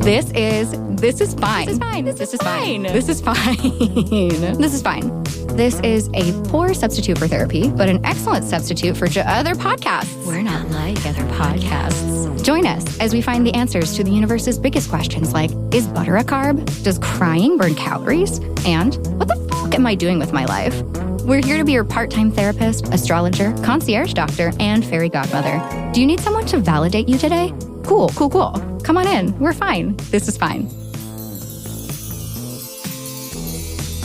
This is fine. This is fine. This is fine. This is fine. This is fine. This is a poor substitute for therapy, but an excellent substitute for other podcasts. We're not like other podcasts. Join us as we find the answers to the universe's biggest questions like, is butter a carb? Does crying burn calories? And what the fuck am I doing with my life? We're here to be your part-time therapist, astrologer, concierge doctor, and fairy godmother. Do you need someone to validate you today? Cool. Come on in. We're fine. This is fine.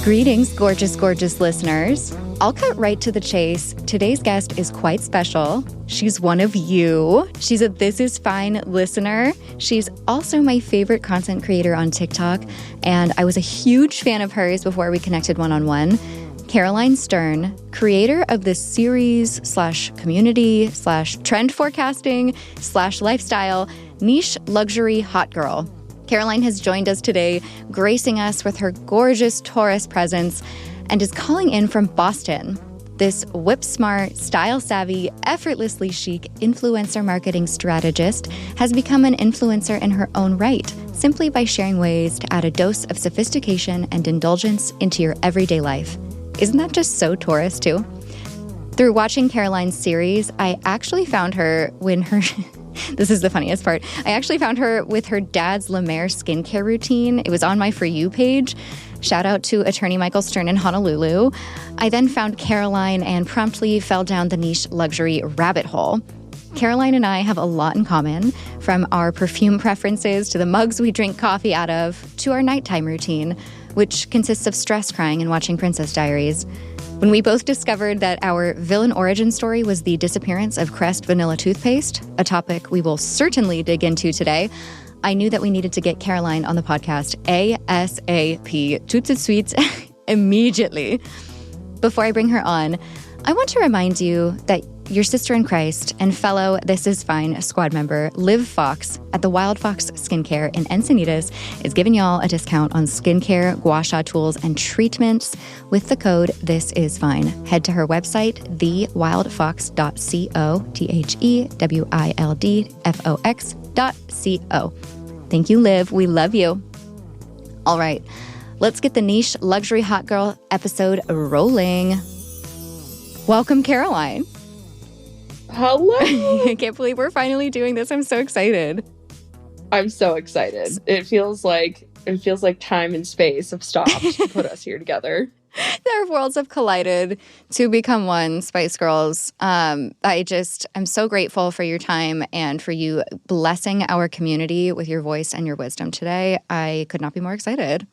Greetings, gorgeous listeners. I'll cut right to the chase. Today's guest is quite special. She's one of you. She's a This Is Fine listener. She's also my favorite content creator on TikTok, and I was a huge fan of hers before we connected one-on-one. Caroline Stern, creator of this series / community / trend forecasting / lifestyle, niche luxury hot girl. Caroline has joined us today, gracing us with her gorgeous Taurus presence, and is calling in from Boston. This whip-smart, style-savvy, effortlessly chic influencer marketing strategist has become an influencer in her own right, simply by sharing ways to add a dose of sophistication and indulgence into your everyday life. Isn't that just so Taurus, too? Through watching Caroline's series, I actually found her when her... This is the funniest part. I actually found her with her dad's La Mer skincare routine. It was on my For You page. Shout out to attorney Michael Stern in Honolulu. I then found Caroline and promptly fell down the niche luxury rabbit hole. Caroline and I have a lot in common, from our perfume preferences to the mugs we drink coffee out of to our nighttime routine, which consists of stress crying and watching Princess Diaries. When we both discovered that our villain origin story was the disappearance of Crest vanilla toothpaste, a topic we will certainly dig into today, I knew that we needed to get Caroline on the podcast ASAP, toots and sweets, immediately. Before I bring her on, I want to remind you that your sister in Christ and fellow This Is Fine squad member, Liv Fox at the Wild Fox Skincare in Encinitas is giving y'all a discount on skincare, gua sha tools, and treatments with the code This Is Fine. Head to her website, thewildfox.co, thewildfox.co. Thank you, Liv. We love you. All right, let's get the niche luxury hot girl episode rolling. Welcome, Caroline. Hello. I can't believe we're finally doing this. I'm so excited. I'm so excited. It feels like time and space have stopped to put us here together. Their worlds have collided to become one, Spice Girls. I'm so grateful for your time and for you blessing our community with your voice and your wisdom today. I could not be more excited.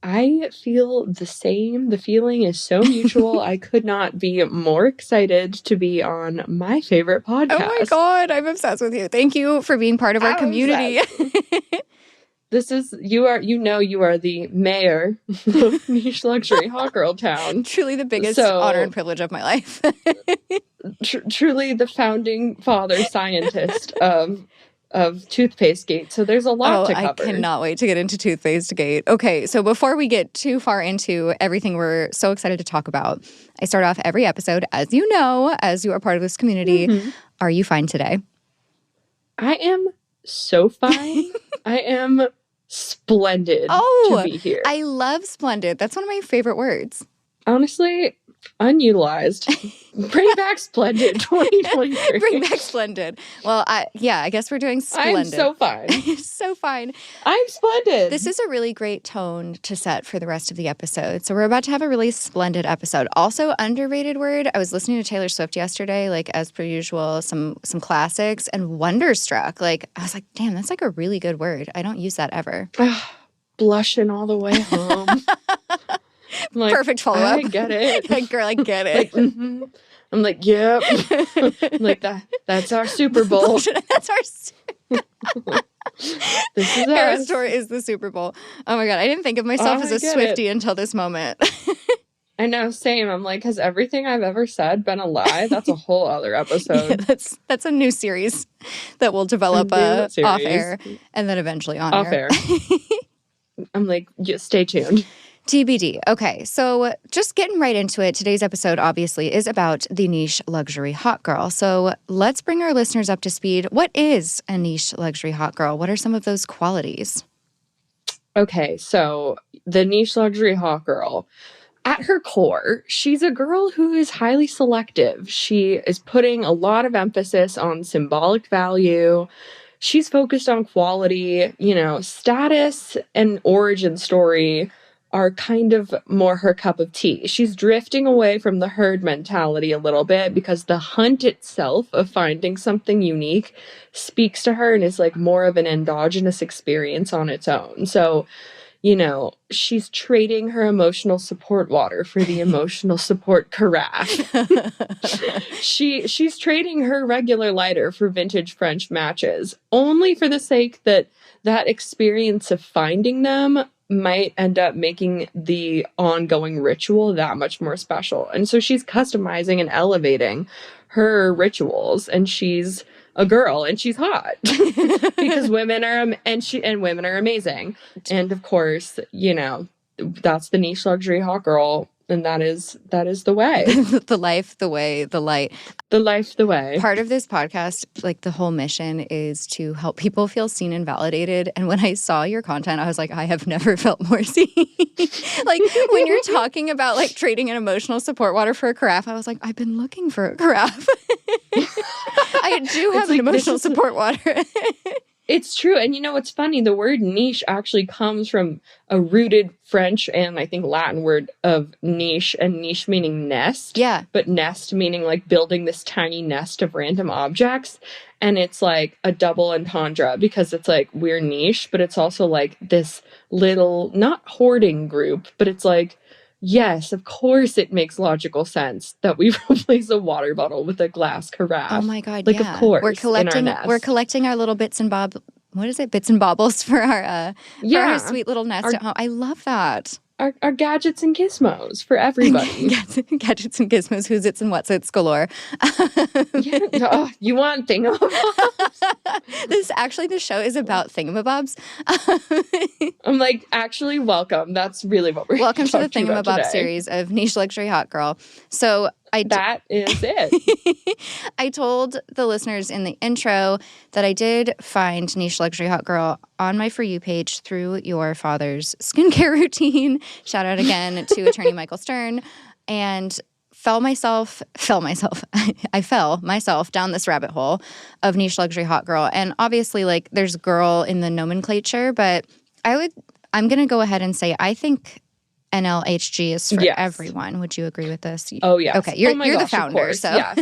I feel the same. The feeling is so mutual. I could not be more excited to be on my favorite podcast. Oh my God, I'm obsessed with you. Thank you for being part of our community. You are the mayor of niche luxury hot girl town. Truly the biggest honor and privilege of my life. Truly the founding father scientist of Toothpaste Gate. So there's a lot to cover. I cannot wait to get into Toothpaste Gate. Okay, so before we get too far into everything we're so excited to talk about, I start off every episode, as you know, as you are part of this community. Mm-hmm. Are you fine today? I am so fine. I am splendid to be here. I love splendid. That's one of my favorite words. Honestly, unutilized. Bring back Splendid 2023. Bring back Splendid. Well, I guess we're doing Splendid. I'm so fine. So fine. I'm splendid. This is a really great tone to set for the rest of the episode. So we're about to have a really splendid episode. Also, underrated word. I was listening to Taylor Swift yesterday, like as per usual, some classics, and wonderstruck. Like I was like, damn, that's like a really good word. I don't use that ever. Blushing all the way home. Like, perfect follow-up. I get it. Like, girl, I get it. Like, mm-hmm. I'm like, yep. I'm like, that's our Super Bowl. That's our This is Paris tour is the Super Bowl. Oh my God, I didn't think of myself as a Swiftie until this moment. I know, same. I'm like, has everything I've ever said been a lie? That's a whole other episode. Yeah, that's a new series that will develop off air and then eventually on air. I'm like, stay tuned. TBD. Okay, so just getting right into it, today's episode obviously is about the niche luxury hot girl. So let's bring our listeners up to speed. What is a niche luxury hot girl? What are some of those qualities? Okay, so the niche luxury hot girl, at her core, she's a girl who is highly selective. She is putting a lot of emphasis on symbolic value. She's focused on quality, status and origin story are kind of more her cup of tea. She's drifting away from the herd mentality a little bit because the hunt itself of finding something unique speaks to her and is like more of an endogenous experience on its own. So, she's trading her emotional support water for the emotional support carafe. She's trading her regular lighter for vintage French matches, only for the sake that experience of finding them might end up making the ongoing ritual that much more special. And so she's customizing and elevating her rituals, and she's a girl and she's hot because women are women are amazing. And of course, that's the niche luxury hot girl, and that is the way. The life, the way, the light. The life, the way. Part of this podcast, like the whole mission is to help people feel seen and validated. And when I saw your content, I was like, I have never felt more seen. Like when you're talking about like trading an emotional support water for a carafe, I was like, I've been looking for a carafe. I do have an emotional support water. It's true. And what's funny? The word niche actually comes from a rooted French and I think Latin word of niche, and niche meaning nest. Yeah. But nest meaning like building this tiny nest of random objects. And it's like a double entendre because it's like we're niche, but it's also like this little, not hoarding group, but it's like, yes, of course it makes logical sense that we replace a water bottle with a glass carafe. Oh my God, like, yeah. Of course, we're collecting our little bits and baubles for our sweet little nest at home. I love that. Our gadgets and gizmos for everybody. Gadgets and gizmos, who's its and what's its galore. You want thingamabobs? This show is about thingamabobs. I'm like, actually, welcome. That's really what we're welcome to the Thingamabob series of Niche Luxury Hot Girl. So that is it. I told the listeners in the intro that I did find Niche Luxury Hot Girl on my For You page through your father's skincare routine. Shout out again to attorney Michael Stern. And I fell myself down this rabbit hole of Niche Luxury Hot Girl. And obviously, like, there's girl in the nomenclature, but I'm going to go ahead and say I think NLHG is for everyone. Would you agree with this? Oh, yes. Okay, you're the founder, so.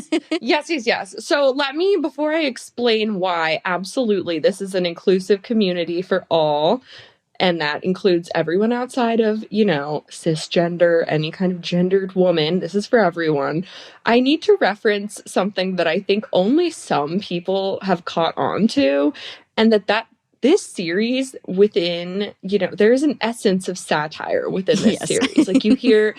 Yes. So before I explain why, absolutely, this is an inclusive community for all. And that includes everyone outside of, cisgender, any kind of gendered woman. This is for everyone. I need to reference something that I think only some people have caught on to, and that this series within, there is an essence of satire within this series. Like you hear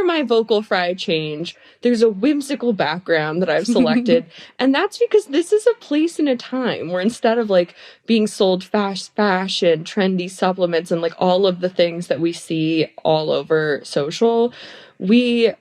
my vocal fry change. There's a whimsical background that I've selected. And that's because this is a place and a time where instead of like being sold fast fashion, trendy supplements, and like all of the things that we see all over social, we are,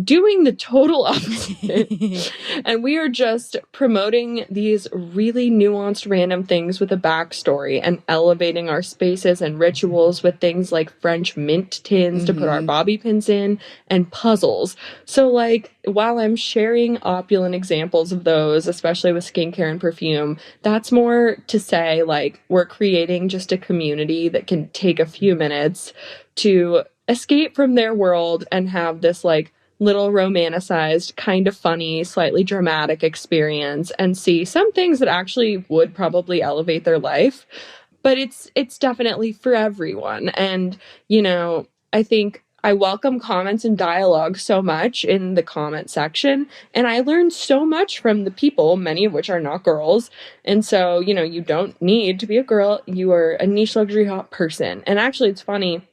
doing the total opposite. And we are just promoting these really nuanced random things with a backstory and elevating our spaces and rituals with things like French mint tins to put our bobby pins in and puzzles. So like, while I'm sharing opulent examples of those, especially with skincare and perfume, that's more to say like we're creating just a community that can take a few minutes to escape from their world and have this like little romanticized, kind of funny, slightly dramatic experience and see some things that actually would probably elevate their life. But it's definitely for everyone. And, I think I welcome comments and dialogue so much in the comment section. And I learned so much from the people, many of which are not girls. And so, you don't need to be a girl. You are a niche luxury hot person. And actually, it's funny.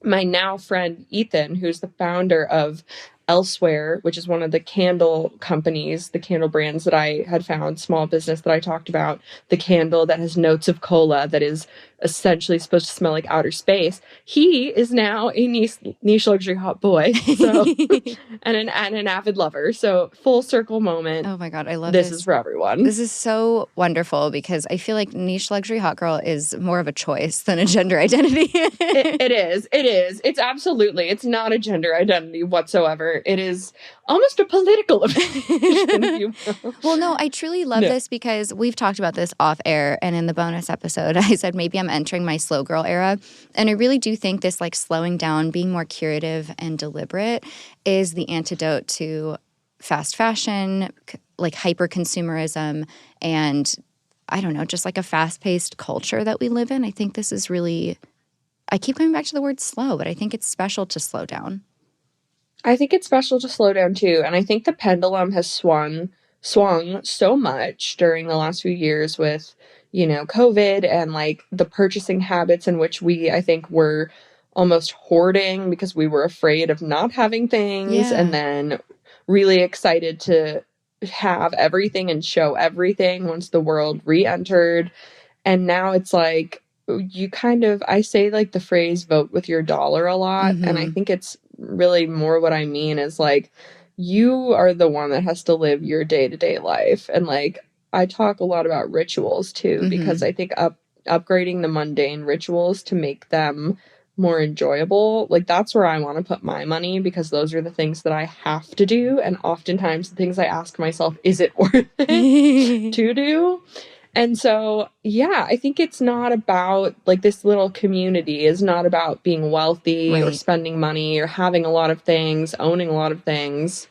My now friend Ethan, who's the founder of Elsewhere, which is one of the candle companies, the candle brands that I had found, small business that I talked about, the candle that has notes of cola, that is essentially supposed to smell like outer space. He is now a niche luxury hot boy, so and an avid lover. So full circle moment. Oh my God, I love This this. is for everyone. This is so wonderful because I feel like niche luxury hot girl is more of a choice than a gender identity. It is. It is. It's absolutely. It's not a gender identity whatsoever. It is almost a political affiliation, if you will. Well, no, I truly love this because we've talked about this off air, and in the bonus episode, I said maybe I'm entering my slow girl era. And I really do think this like slowing down, being more curative and deliberate is the antidote to fast fashion, like hyper consumerism, and I don't know, just like a fast paced culture that we live in. I think this is really, I keep coming back to the word slow, but I think it's special to slow down. I think it's special to slow down too. And I think the pendulum has swung so much during the last few years with, COVID and like the purchasing habits in which we, I think, were almost hoarding because we were afraid of not having things, and then really excited to have everything and show everything once the world re-entered. And now it's like, I say like the phrase vote with your dollar a lot. And I think it's really more what I mean is like, you are the one that has to live your day-to-day life. And like, I talk a lot about rituals too, because I think upgrading the mundane rituals to make them more enjoyable, like that's where I want to put my money, because those are the things that I have to do. And oftentimes the things I ask myself, is it worth it to do? And so, yeah, I think it's not about, like, this little community is not about being wealthy or spending money or having a lot of things, owning a lot of things.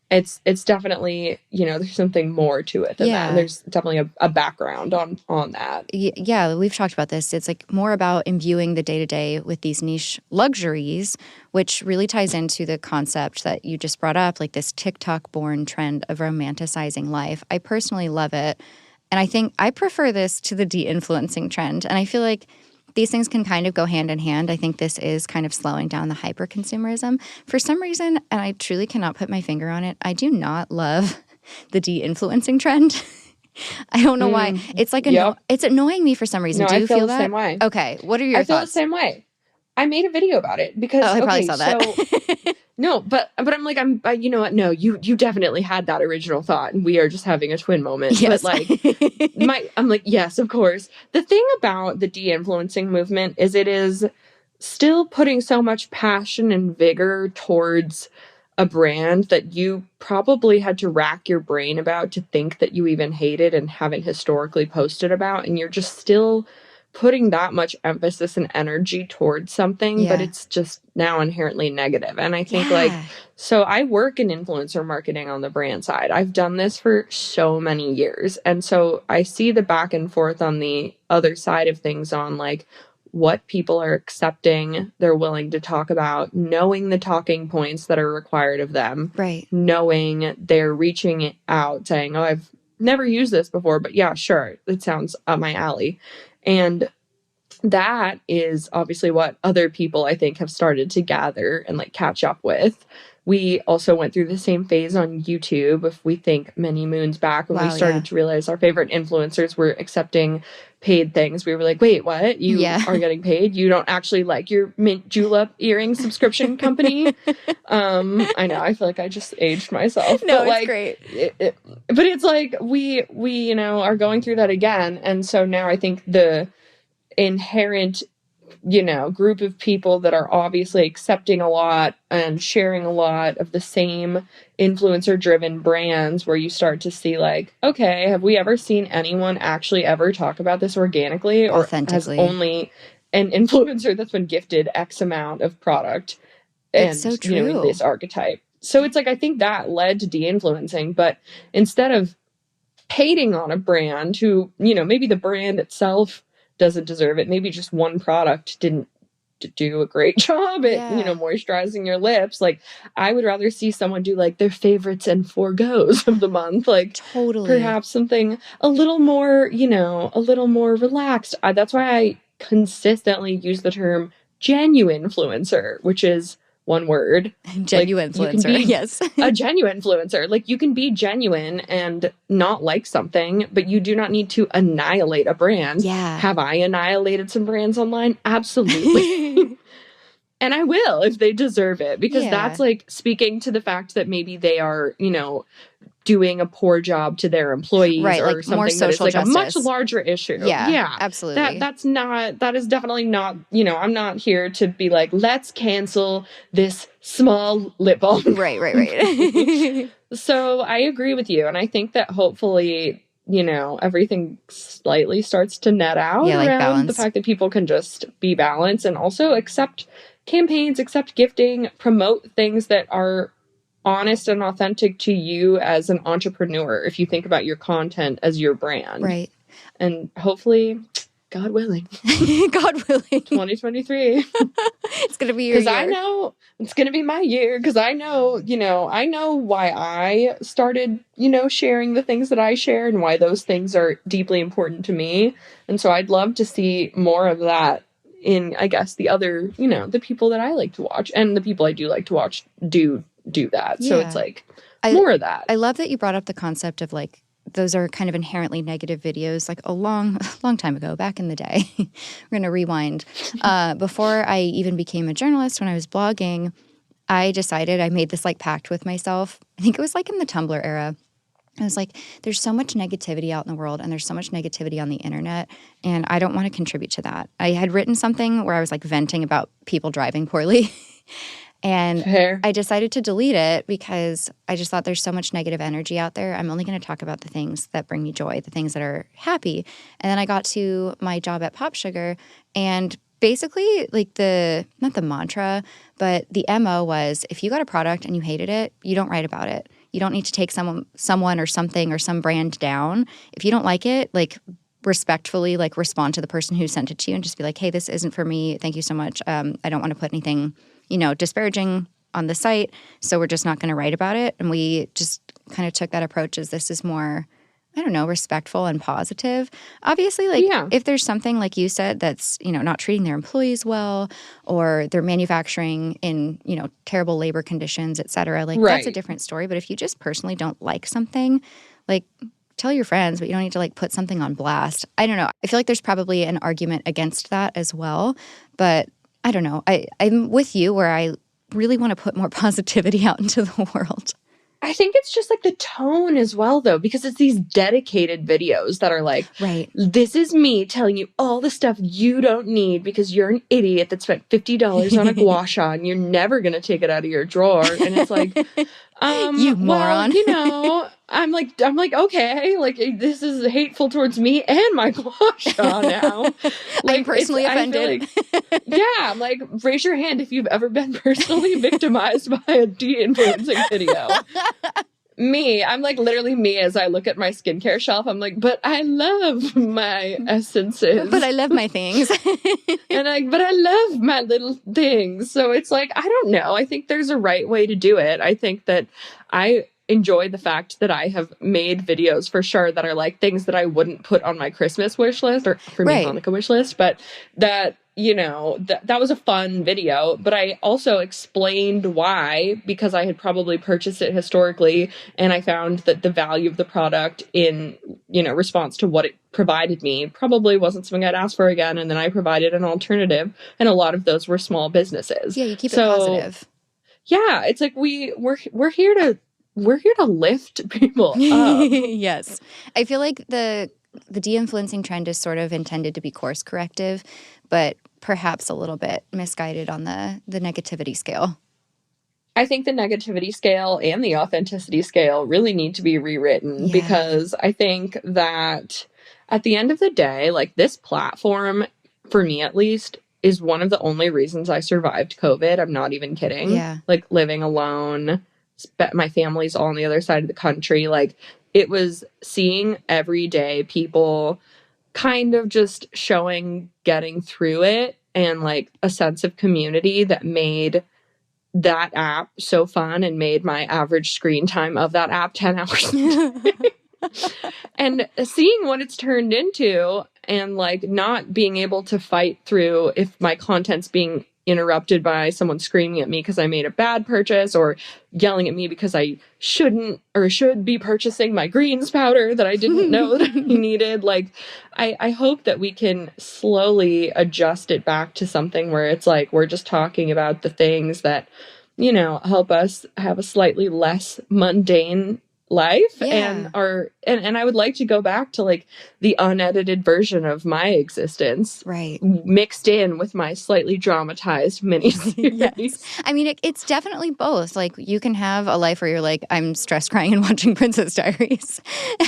It's definitely, there's something more to it than that. And there's definitely a background on that. Yeah, we've talked about this. It's like more about imbuing the day-to-day with these niche luxuries, which really ties into the concept that you just brought up, like this TikTok-born trend of romanticizing life. I personally love it. And I think I prefer this to the de-influencing trend. And I feel like these things can kind of go hand in hand. I think this is kind of slowing down the hyper-consumerism. For some reason, and I truly cannot put my finger on it, I do not love the de-influencing trend. I don't know why. It's like it's annoying me for some reason. No, do you I feel that? the same way. Okay, what are your thoughts? I feel the same way. I made a video about it because I probably saw that. So no, but I'm like, you know what? No, you definitely had that original thought, and we are just having a twin moment. Yes. But like, I'm like, yes, of course. The thing about the de-influencing movement is it is still putting so much passion and vigor towards a brand that you probably had to rack your brain about to think that you even hated and haven't historically posted about, and you're just still putting that much emphasis and energy towards something, but it's just now inherently negative. And I think so I work in influencer marketing on the brand side. I've done this for so many years. And so I see the back and forth on the other side of things on like what people are accepting, they're willing to talk about, knowing the talking points that are required of them, knowing they're reaching out saying, oh, I've never used this before, but yeah, sure, it sounds up my alley. And that is obviously what other people, I think, have started to gather and like catch up with. We also went through the same phase on YouTube, if we think many moons back, when we started to realize our favorite influencers were accepting paid things. We were like, wait, what? You are getting paid? You don't actually like your mint julep earring subscription company? I know, I feel like I just aged myself. No, but it's great. But it's like we are going through that again. And so now I think the inherent group of people that are obviously accepting a lot and sharing a lot of the same influencer driven brands, where you start to see like, okay, have we ever seen anyone actually ever talk about this organically, or authentically? Has only an influencer that's been gifted X amount of product and it's so true. This archetype. So it's like, I think that led to de-influencing, but instead of hating on a brand who, maybe the brand itself doesn't deserve it. Maybe just one product didn't do a great job at, moisturizing your lips. Like, I would rather see someone do like their favorites and forgoes of the month. Like, totally, perhaps something a little more, a little more relaxed. That's why I consistently use the term genuine influencer, which is one word. Genuine like, you can influencer, be yes. a genuine influencer. Like, you can be genuine and not like something, but you do not need to annihilate a brand. Yeah. Have I annihilated some brands online? Absolutely. And I will if they deserve it, because that's like speaking to the fact that maybe they are, you know, doing a poor job to their employees, right, or like something more social that is like justice. a much larger issue. Yeah, absolutely. That is definitely not, you know, I'm not here to be like, let's cancel this small lip balm. Right. So I agree with you. And I think that hopefully, you know, everything slightly starts to net out like around balance. The fact that people can just be balanced and also accept campaigns, accept gifting, promote things that are honest and authentic to you as an entrepreneur, if you think about your content as your brand. Right. And hopefully, God willing. God willing. 2023. It's going to be your year. Because I know it's going to be my year. Because I know, you know, I know why I started, you know, sharing the things that I share and why those things are deeply important to me. And so I'd love to see more of that in, I guess, the other, you know, the people that I like to watch, and the people I do like to watch do that. Yeah. So it's like more of that. I love that you brought up the concept of like, those are kind of inherently negative videos, like a long time ago, back in the day. We're going to rewind. Before I even became a journalist, when I was blogging, I decided, I made this like pact with myself. I think it was like in the Tumblr era. I was like, there's so much negativity out in the world, and there's so much negativity on the internet, and I don't want to contribute to that. I had written something where I was like venting about people driving poorly. And Fair. I decided to delete it because I just thought there's so much negative energy out there. I'm only going to talk about the things that bring me joy, the things that are happy. And then I got to my job at Pop Sugar, and basically like not the mantra, but the MO was, if you got a product and you hated it, you don't write about it. You don't need to take someone or something or some brand down. If you don't like it, like respectfully, like respond to the person who sent it to you and just be like, hey, this isn't for me. Thank you so much. I don't want to put anything, you know, disparaging on the site, so we're just not going to write about it. And we just kind of took that approach as this is more, I don't know, respectful and positive. Obviously, like if there's something like you said that's, you know, not treating their employees well, or they're manufacturing in, you know, terrible labor conditions, et cetera, like that's a different story. But if you just personally don't like something, like tell your friends, but you don't need to like put something on blast. I don't know. I feel like there's probably an argument against that as well, but I don't know. I'm with you where I really want to put more positivity out into the world. I think it's just like the tone as well, though, because it's these dedicated videos that are like, this is me telling you all the stuff you don't need because you're an idiot that spent $50 on a gua sha and you're never going to take it out of your drawer. And it's like, you moron. Well, you know, I'm like, okay, like this is hateful towards me and my gua sha now. Like, I'm personally offended. I'm like, raise your hand if you've ever been personally victimized by a de-influencing video. I'm like literally me as I look at my skincare shelf. I'm like, but I love my essences. But I love my things. But I love my little things. So it's like, I don't know. I think there's a right way to do it. I think that I enjoy the fact that I have made videos for sure that are like things that I wouldn't put on my Christmas wish list or for me Hanukkah wish list, but that, you know, that was a fun video. But I also explained why, because I had probably purchased it historically and I found that the value of the product in, you know, response to what it provided me probably wasn't something I'd ask for again. And then I provided an alternative, and a lot of those were small businesses. Yeah, you keep it positive. Yeah, it's like we're here to lift people up. Yes. I feel like the de-influencing trend is sort of intended to be course corrective, but perhaps a little bit misguided on the negativity scale. I think the negativity scale and the authenticity scale really need to be rewritten, because I think that at the end of the day, like, this platform, for me at least, is one of the only reasons I survived COVID. I'm not even kidding. Yeah. Like, living alone, my family's all on the other side of the country. Like, it was seeing everyday people kind of just getting through it, and like a sense of community that made that app so fun and made my average screen time of that app 10 hours a day. And seeing what it's turned into, and like not being able to fight through if my content's being interrupted by someone screaming at me because I made a bad purchase, or yelling at me because I shouldn't or should be purchasing my greens powder that I didn't know that I needed. Like, I hope that we can slowly adjust it back to something where it's like we're just talking about the things that, you know, help us have a slightly less mundane life. Yeah. And I would like to go back to like the unedited version of my existence, Right. mixed in with my slightly dramatized miniseries. Yes. I mean, it's definitely both. Like, you can have a life where you're like, I'm stress crying and watching Princess Diaries.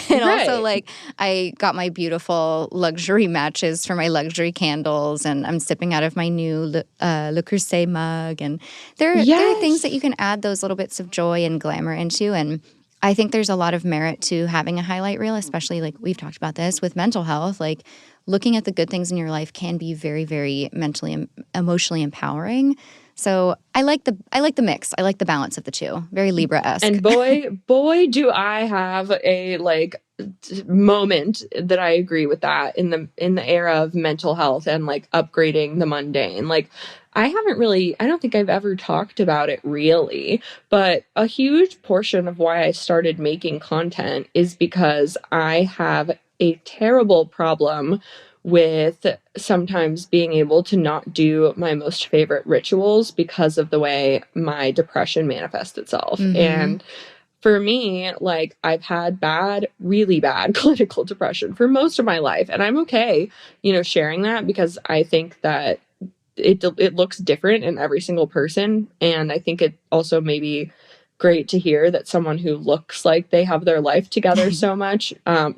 And also, Right. like, I got my beautiful luxury matches for my luxury candles, and I'm sipping out of my new Le Creuset mug. And there are things that you can add those little bits of joy and glamour into. And I think there's a lot of merit to having a highlight reel, especially like we've talked about this with mental health. Like, looking at the good things in your life can be very, very mentally and emotionally empowering. So I like the mix. I like the balance of the two. Very Libra-esque. And boy, do I have a like moment that I agree with that in the era of mental health and like upgrading the mundane. Like, I don't think I've ever talked about it really, but a huge portion of why I started making content is because I have a terrible problem with sometimes being able to not do my most favorite rituals because of the way my depression manifests itself. Mm-hmm. And for me, like, I've had really bad clinical depression for most of my life. And I'm okay, you know, sharing that because I think that it looks different in every single person. And I think it also may be great to hear that someone who looks like they have their life together so much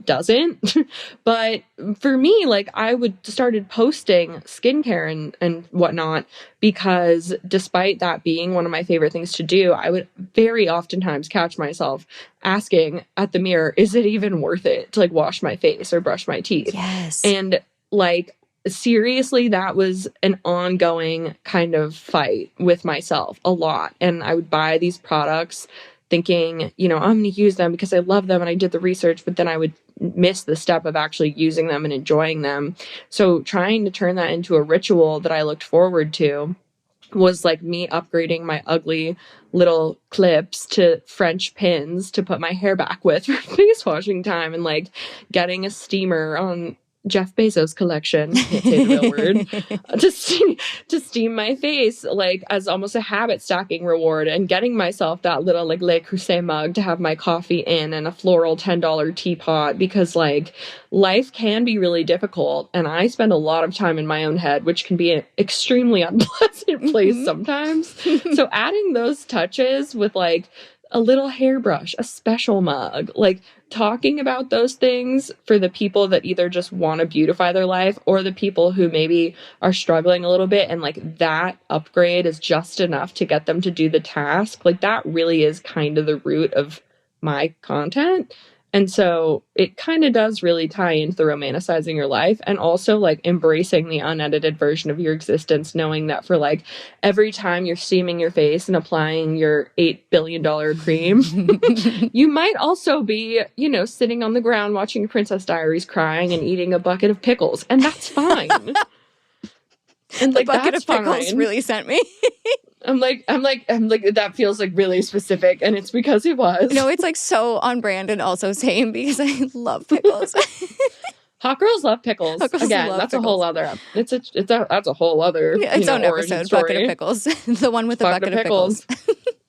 doesn't. But for me, like, I started posting skincare and whatnot because despite that being one of my favorite things to do, I would very oftentimes catch myself asking at the mirror, is it even worth it to like wash my face or brush my teeth? Yes. And like, seriously, that was an ongoing kind of fight with myself a lot. And I would buy these products thinking, you know, I'm going to use them because I love them and I did the research, but then I would miss the step of actually using them and enjoying them. So trying to turn that into a ritual that I looked forward to was like me upgrading my ugly little clips to French pins to put my hair back with for face washing time, and like getting a steamer on Jeff Bezos' collection, can't say the real word, to steam my face, like as almost a habit stacking reward, and getting myself that little like Le Creuset mug to have my coffee in, and a floral $10 teapot, because like life can be really difficult and I spend a lot of time in my own head, which can be an extremely unpleasant place sometimes. So adding those touches with like a little hairbrush, a special mug, like talking about those things for the people that either just want to beautify their life or the people who maybe are struggling a little bit, and like that upgrade is just enough to get them to do the task. Like, that really is kind of the root of my content. And so it kind of does really tie into the romanticizing your life, and also like embracing the unedited version of your existence, knowing that for like every time you're steaming your face and applying your $8 billion cream, you might also be, you know, sitting on the ground watching Princess Diaries crying and eating a bucket of pickles. And that's fine. And like, the bucket that's of pickles fine. really sent me. I'm like, that feels like really specific, and it's because it was. No, it's like so on brand and also same, because I love pickles. Hot girls love pickles. Hot girls Again, love that's pickles. a whole other. That's a whole other. Yeah, its own origin episode. story. Bucket of pickles. The one with the bucket of pickles.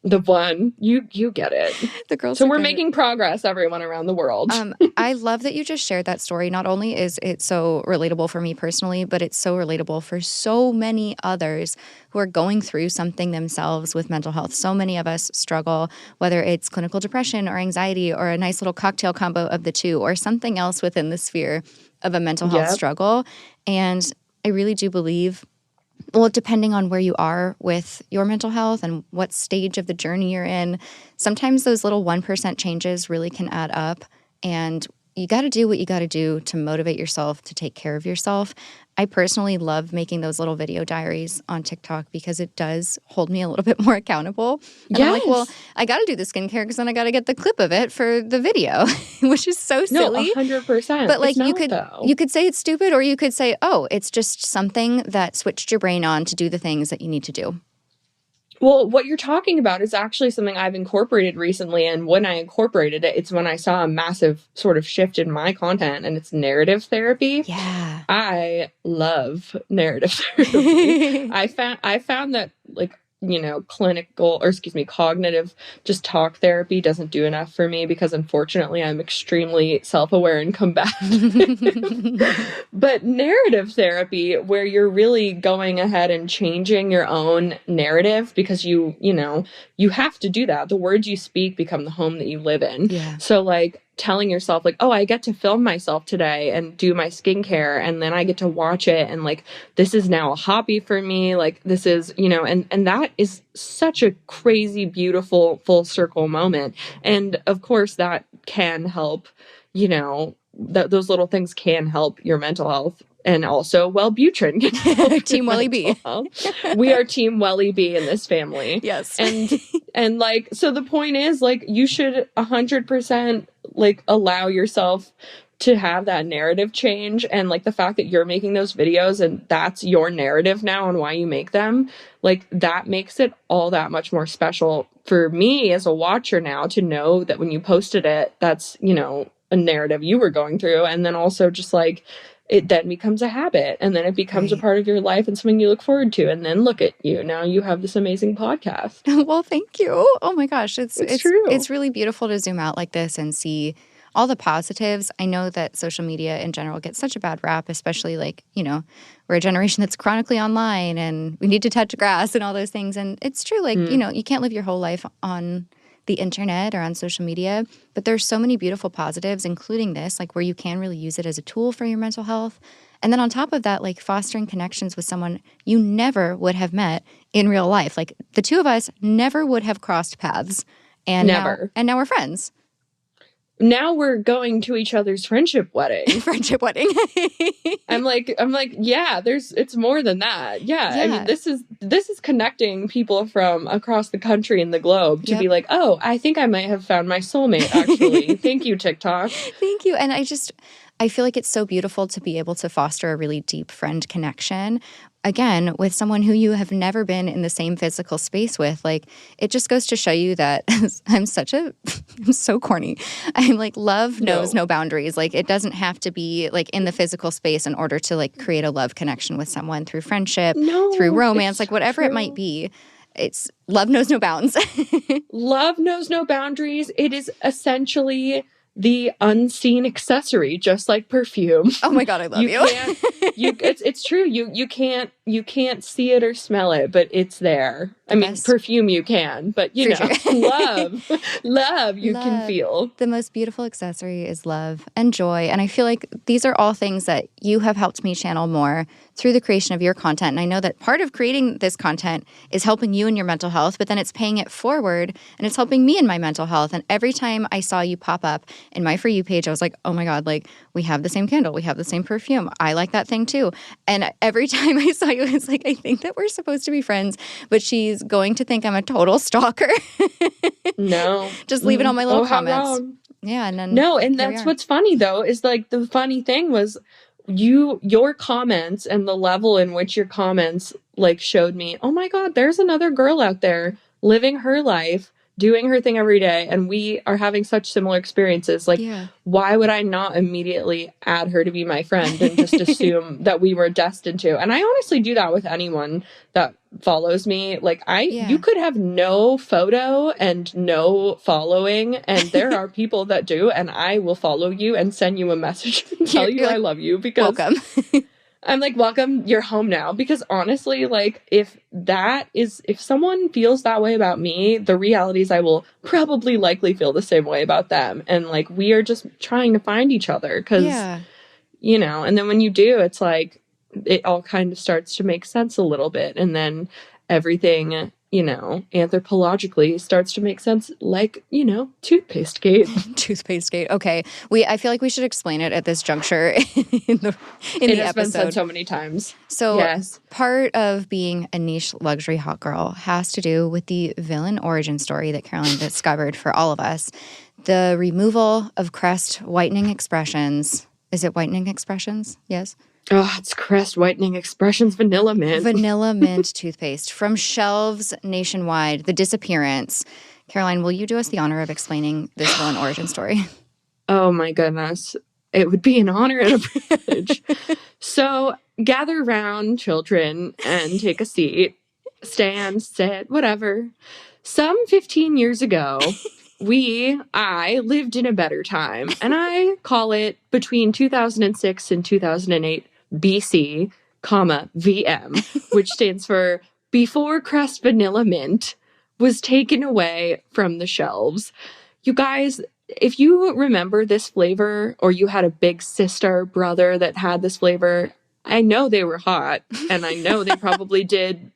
The one you get it. The girls. So we're making progress, everyone around the world. I love that you just shared that story. Not only is it so relatable for me personally, but it's so relatable for so many others who are going through something themselves with mental health. So many of us struggle, whether it's clinical depression or anxiety or a nice little cocktail combo of the two, or something else within the sphere of a mental health struggle. And I really do believe, well, depending on where you are with your mental health and what stage of the journey you're in, sometimes those little 1% changes really can add up. And you got to do what you got to do to motivate yourself, to take care of yourself. I personally love making those little video diaries on TikTok because it does hold me a little bit more accountable. And I'm like, well, Yes. I got to do the skincare because then I got to get the clip of it for the video, which is so No, silly. 100%. But like It's not, though. you could say it's stupid, or you could say, oh, it's just something that switched your brain on to do the things that you need to do. Well, what you're talking about is actually something I've incorporated recently. And when I incorporated it, it's when I saw a massive sort of shift in my content, and it's narrative therapy. Yeah. I love narrative therapy. I found that, like, you know, cognitive, just talk therapy doesn't do enough for me because unfortunately I'm extremely self-aware and combative. But narrative therapy, where you're really going ahead and changing your own narrative because you know, you have to do that. The words you speak become the home that you live in. Yeah. So like telling yourself like, oh, I get to film myself today and do my skincare, and then I get to watch it, and like this is now a hobby for me, like this is, you know, and that is such a crazy beautiful full circle moment. And of course that can help, you know, those little things can help your mental health. And also Wellbutrin can help Team Welly B. We are Team Welly B in this family. Yes. And like, so the point is, like, you should 100% like allow yourself to have that narrative change. And like the fact that you're making those videos and that's your narrative now and why you make them, like that makes it all that much more special for me as a watcher now to know that when you posted it, that's, you know, a narrative you were going through. And then also just like, it then becomes a habit, and then it becomes a part of your life and something you look forward to. And then look at you. Now you have this amazing podcast. Well, thank you. Oh my gosh. It's true. It's really beautiful to zoom out like this and see all the positives. I know that social media in general gets such a bad rap, especially like, you know, we're a generation that's chronically online and we need to touch grass and all those things. And it's true. Like, you know, you can't live your whole life on the internet or on social media, but there's so many beautiful positives, including this, like where you can really use it as a tool for your mental health. And then on top of that, like fostering connections with someone you never would have met in real life. Like the two of us never would have crossed paths. And never. Now we're friends. Now we're going to each other's friendship wedding. Friendship wedding. I'm like, yeah, it's more than that. Yeah. I mean, this is connecting people from across the country and the globe to be like, oh, I think I might have found my soulmate, actually. Thank you, TikTok. Thank you. And I feel like it's so beautiful to be able to foster a really deep friend connection. Again, with someone who you have never been in the same physical space with. Like, it just goes to show you that I'm so corny. I'm like, love knows no boundaries. Like, it doesn't have to be like in the physical space in order to like create a love connection with someone through friendship, through romance, like whatever it might be. It's love knows no bounds. Love knows no boundaries. It is essentially the unseen accessory, just like perfume. Oh my God, I love you. It's true. You can't see it or smell it, but it's there. I mean, perfume you can, but you know, love you can feel. The most beautiful accessory is love and joy. And I feel like these are all things that you have helped me channel more through the creation of your content. And I know that part of creating this content is helping you in your mental health, but then it's paying it forward and it's helping me in my mental health. And every time I saw you pop up in my For You page, I was like, oh my God, like we have the same candle. We have the same perfume. I like that thing too. And every time I saw you, it's like, I think that we're supposed to be friends, but she's going to think I'm a total stalker. No. Just leave it on my little comments. Yeah. And then and that's what's funny though, is like the funny thing was your comments and the level in which your comments like showed me, oh my God, there's another girl out there living her life, doing her thing every day, and we are having such similar experiences. Like, why would I not immediately add her to be my friend and just assume that we were destined to? And I honestly do that with anyone that follows me. Like, you could have no photo and no following, and there are people that do, and I will follow you and send you a message and tell you I love you because welcome. I'm like, welcome, you're home now. Because honestly, like, if someone feels that way about me, the reality is I will probably likely feel the same way about them. And like, we are just trying to find each other because, you know, and then when you do, it's like, it all kind of starts to make sense a little bit. And then everything anthropologically starts to make sense, like, toothpaste gate. Toothpaste gate. Okay. I feel like we should explain it at this juncture in the It has episode. been said so many times. So yes. Part of being a niche luxury hot girl has to do with the villain origin story that Caroline discovered for all of us. The removal of crest whitening expressions. Is it whitening expressions? Yes. Oh, it's Crest Whitening Expressions Vanilla Mint. Vanilla Mint toothpaste from shelves nationwide. The disappearance. Caroline, will you do us the honor of explaining this villain origin story? Oh my goodness. It would be an honor and a privilege. So gather round, children, and take a seat. Stand, sit, whatever. Some 15 years ago, I lived in a better time, and I call it between 2006 and 2008 BC, VM, which stands for Before Crest Vanilla Mint was taken away from the shelves. You guys, if you remember this flavor, or you had a big sister, brother that had this flavor, I know they were hot, and I know they probably did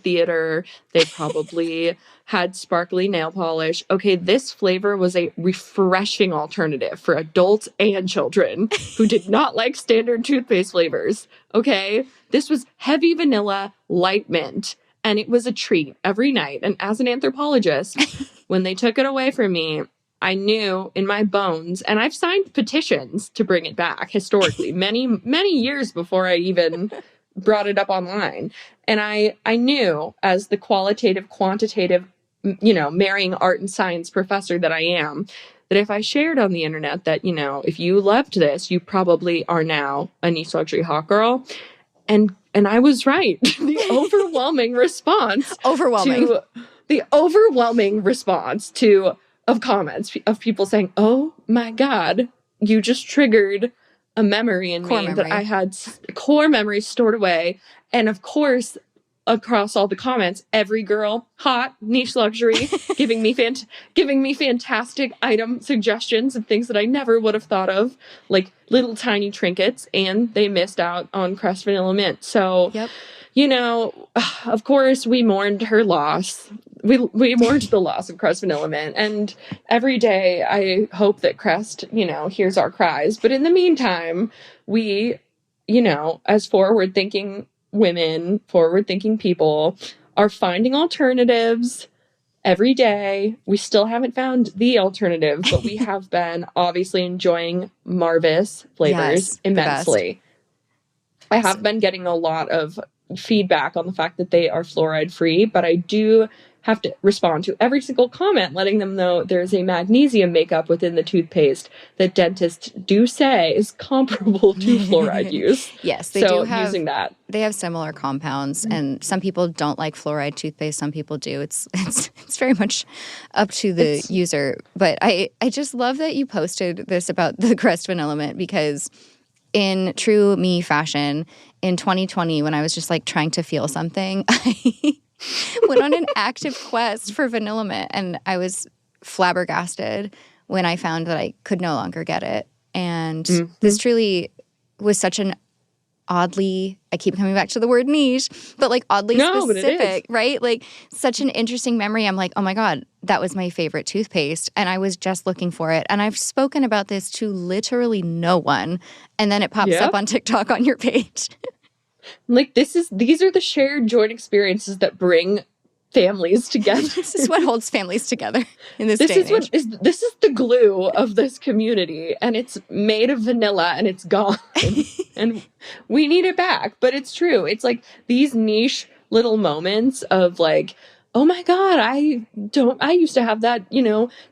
theater. They probably had sparkly nail polish. Okay, this flavor was a refreshing alternative for adults and children who did not like standard toothpaste flavors. Okay, this was heavy vanilla, light mint, and it was a treat every night. And as an anthropologist, when they took it away from me, I knew in my bones, and I've signed petitions to bring it back historically, many, many years before I even brought it up online. And I knew, as the qualitative, quantitative, marrying art and science professor that I am, that if I shared on the internet that, if you loved this, you probably are now a niche luxury hot girl. And I was right. The overwhelming response of comments of people saying, "Oh my God, you just triggered a memory in me that I had core memory stored away." And of course, across all the comments, every girl, hot, niche luxury, giving me fantastic item suggestions of things that I never would have thought of, like little tiny trinkets, and they missed out on Crest Vanilla Mint. So, yep. Of course, we mourned her loss. We mourned the loss of Crest Vanilla Mint, and every day I hope that Crest, hears our cries. But in the meantime, we, as forward-thinking women, forward-thinking people, are finding alternatives every day. We still haven't found the alternative, but we have been obviously enjoying Marvis flavors immensely. I have been getting a lot of feedback on the fact that they are fluoride free, but I do have to respond to every single comment, letting them know there's a magnesium makeup within the toothpaste that dentists do say is comparable to fluoride use. Yes, they do have using that. They have similar compounds, and some people don't like fluoride toothpaste. Some people do. It's very much up to the user. But I just love that you posted this about the Crest Vanilla Mint, because in true me fashion, in 2020, when I was just like trying to feel something, I went on an active quest for Vanilla Mint, and I was flabbergasted when I found that I could no longer get it. And this truly was such an oddly, I keep coming back to the word niche, but like oddly specific, right? Like such an interesting memory. I'm like, oh my God, that was my favorite toothpaste. And I was just looking for it. And I've spoken about this to literally no one. And then it pops up on TikTok on your page. Like these are the shared joint experiences that bring families together. This is what holds families together in this day and age. This is the glue of this community, and it's made of vanilla and it's gone. And we need it back. But it's true. It's like these niche little moments of like, oh my God, I used to have that,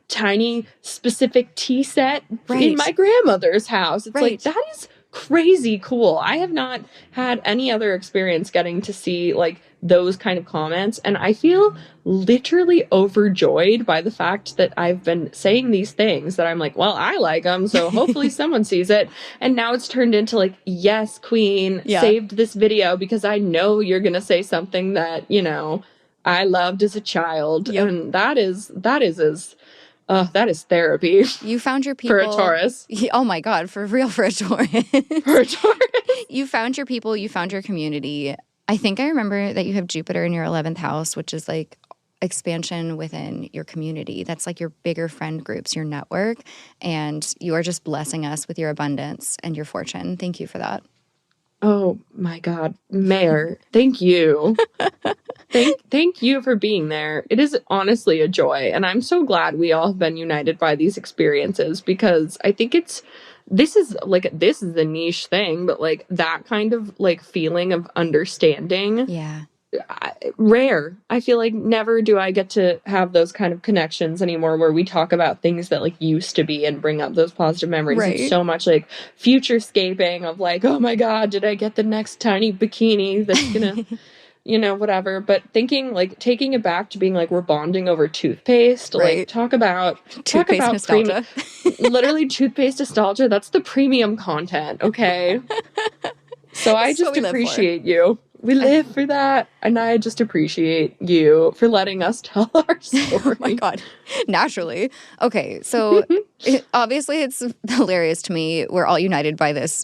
tiny specific tea set in my grandmother's house. It's like, that is crazy cool. I have not had any other experience getting to see like those kind of comments, and I feel literally overjoyed by the fact that I've been saying these things that I'm like, well, I like them, so hopefully someone sees it. And now it's turned into like, yes, queen, saved this video because I know you're gonna say something that I loved as a child. And that is therapy. You found your people. For a Taurus. Oh my God, for real, for a Taurus. For a Taurus. You found your people, you found your community. I think I remember that you have Jupiter in your 11th house, which is like expansion within your community. That's like your bigger friend groups, your network. And you are just blessing us with your abundance and your fortune. Thank you for that. Oh my God, Mayor, thank you. Thank you for being there. It is honestly a joy. And I'm so glad we all have been united by these experiences, because I think this is the niche thing, but like that kind of like feeling of understanding. Yeah. Rare. I feel like never do I get to have those kind of connections anymore, where we talk about things that like used to be and bring up those positive memories. Right. It's so much like futurescaping of like, oh my God, did I get the next tiny bikini that's gonna whatever. But thinking like taking it back to being like, we're bonding over toothpaste. Right. Like talk about nostalgia. Literally toothpaste nostalgia. That's the premium content. Okay. So I just appreciate you. We live for that. And I just appreciate you for letting us tell our story. Oh my God. Naturally. Okay. So obviously it's hilarious to me. We're all united by this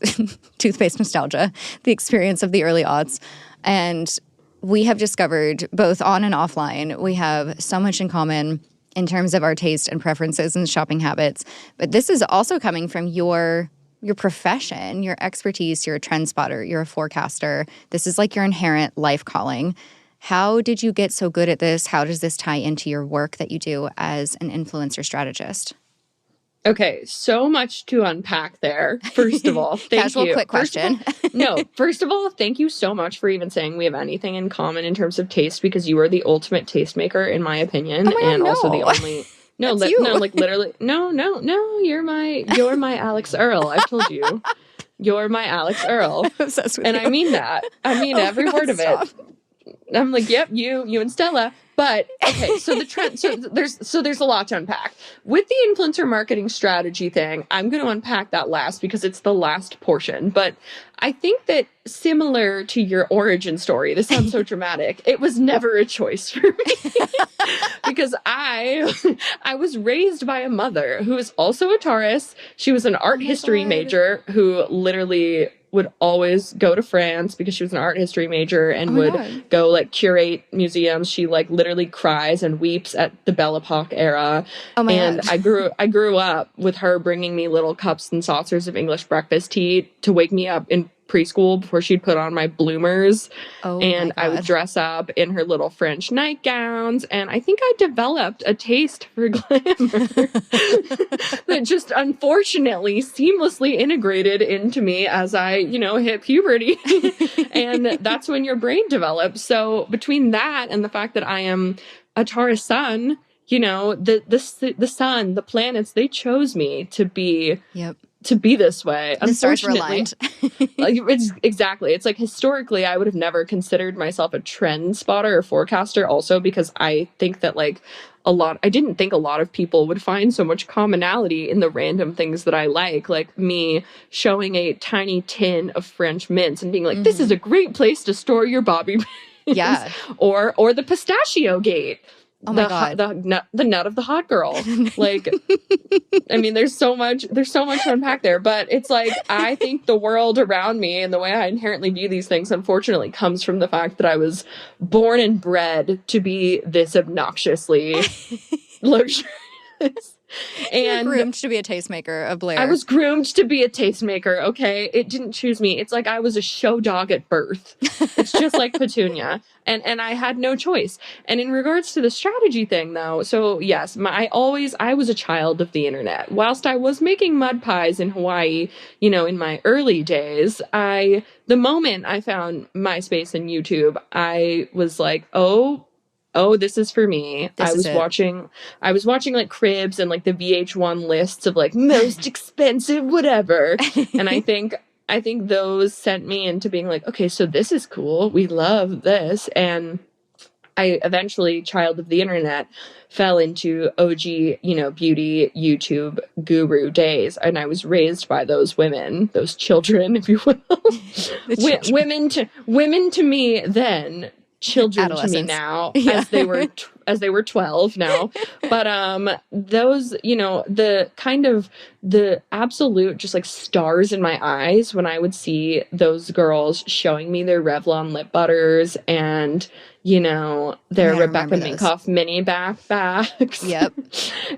toothpaste nostalgia, the experience of the early aughts. And we have discovered, both on and offline, we have so much in common in terms of our taste and preferences and shopping habits. But this is also coming from your profession, your expertise. You're a trend spotter. You're a forecaster. This is like your inherent life calling. How did you get so good at this? How does this tie into your work that you do as an influencer strategist? Okay, so much to unpack there. First of all, thank Casual, you. Quick question. First of all, thank you so much for even saying we have anything in common in terms of taste, because you are the ultimate tastemaker, in my opinion, God, also the only. Literally, you're my Alex Earl. I've told you, you're my Alex Earl. I'm obsessed with and you. I mean that. I mean every word of it. I'm like, yep, you and Stella. But okay, so the trend, there's a lot to unpack with the influencer marketing strategy thing. I'm going to unpack that last because it's the last portion. But I think that similar to your origin story, this sounds so dramatic. It was never a choice for me because I was raised by a mother who is also a Taurus. She was an art history major who literally would always go to France because she was an art history major and would go like curate museums. She like literally cries and weeps at the Belle Epoque era. God. I grew up with her bringing me little cups and saucers of English breakfast tea to wake me up in preschool before she'd put on my bloomers. And I would dress up in her little French nightgowns. And I think I developed a taste for glamour that just unfortunately seamlessly integrated into me as I, hit puberty. And that's when your brain develops. So between that and the fact that I am a Taurus sun, the sun, the planets, they chose me to be to be this way. The stars were aligned. It's like historically I would have never considered myself a trend spotter or forecaster, also because I think that I didn't think a lot of people would find so much commonality in the random things that I like me showing a tiny tin of French mints and being like, this is a great place to store your bobby pins. Yeah. or the pistachio gate. Oh my God. The nut of the hot girl. I mean, there's so much to unpack there, but it's like, I think the world around me and the way I inherently view these things, unfortunately, comes from the fact that I was born and bred to be this obnoxiously luxurious. And you were groomed to be a tastemaker of Blair. I was groomed to be a tastemaker, okay? It didn't choose me. It's like I was a show dog at birth. It's just like Petunia. And I had no choice. And in regards to the strategy thing, though, so yes, I was a child of the internet. Whilst I was making mud pies in Hawaii, in my early days, the moment I found MySpace and YouTube, I was like, oh, this is for me. I was watching like Cribs and like the VH1 lists of like most expensive whatever. And I think those sent me into being like, okay, so this is cool. We love this. And I eventually, child of the internet, fell into OG, beauty YouTube guru days. And I was raised by those women, those children, if you will. Women to me then children to me Adolescents. now, Yeah. as they were 12 now. But those, you know, the kind of the absolute just like stars in my eyes when I would see those girls showing me their Revlon lip butters and, you know, their I Rebecca remember those. Minkoff mini backpacks. Yep.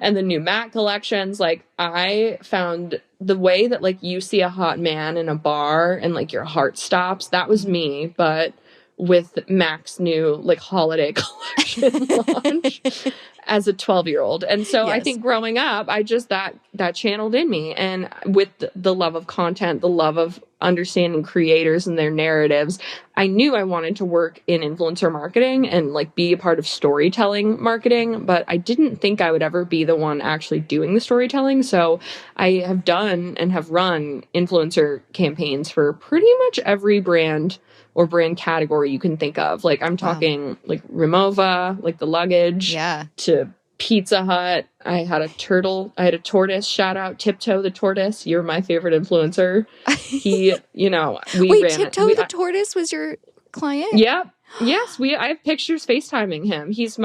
And the new MAC collections. Like, I found the way that like you see a hot man in a bar and like your heart stops. That was me, but with MAC's new like holiday collection launch as a 12-year-old. And so I Yes. think growing up, I just that channeled in me, and with the love of content, the love of understanding creators and their narratives, I knew I wanted to work in influencer marketing and like be a part of storytelling marketing, but I didn't think I would ever be the one actually doing the storytelling. So I have done and have run influencer campaigns for pretty much every brand or brand category you can think of. Like, I'm talking like Remova, like the luggage, Yeah. to Pizza Hut. I had a tortoise, shout out Tiptoe the tortoise. You're my favorite influencer. He, you know, Wait, Tiptoe the tortoise was your client? Yep. Yes, I have pictures FaceTiming him. He's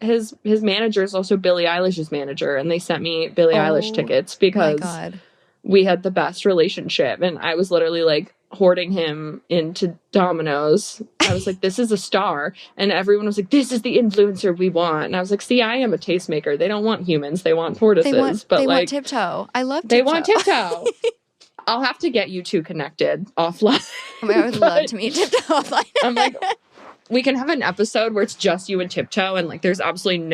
his manager is also Billie Eilish's manager, and they sent me Billie Eilish tickets because my God. we had the best relationship, and I was literally like hoarding him into Domino's. I was like, this is a star. And everyone was like, this is the influencer we want. And I was like, see, I am a tastemaker. They don't want humans. They want tortoises. They want Tiptoe. I love Tiptoe. They want Tiptoe. I'll have to get you two connected offline. I would love to meet Tiptoe offline. I'm like, we can have an episode where it's just you and Tiptoe, and like there's absolutely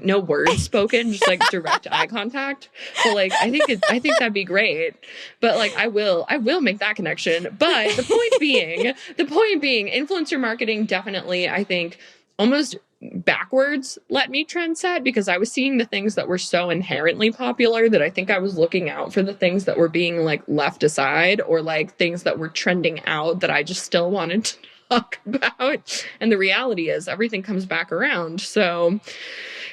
no words spoken, just like direct eye contact. But like I think that'd be great. But like I will make that connection. But the point being, influencer marketing definitely, I think, almost backwards let me trend set, because I was seeing the things that were so inherently popular that I think I was looking out for the things that were being like left aside, or like things that were trending out that I just still wanted to talk about. And the reality is everything comes back around. So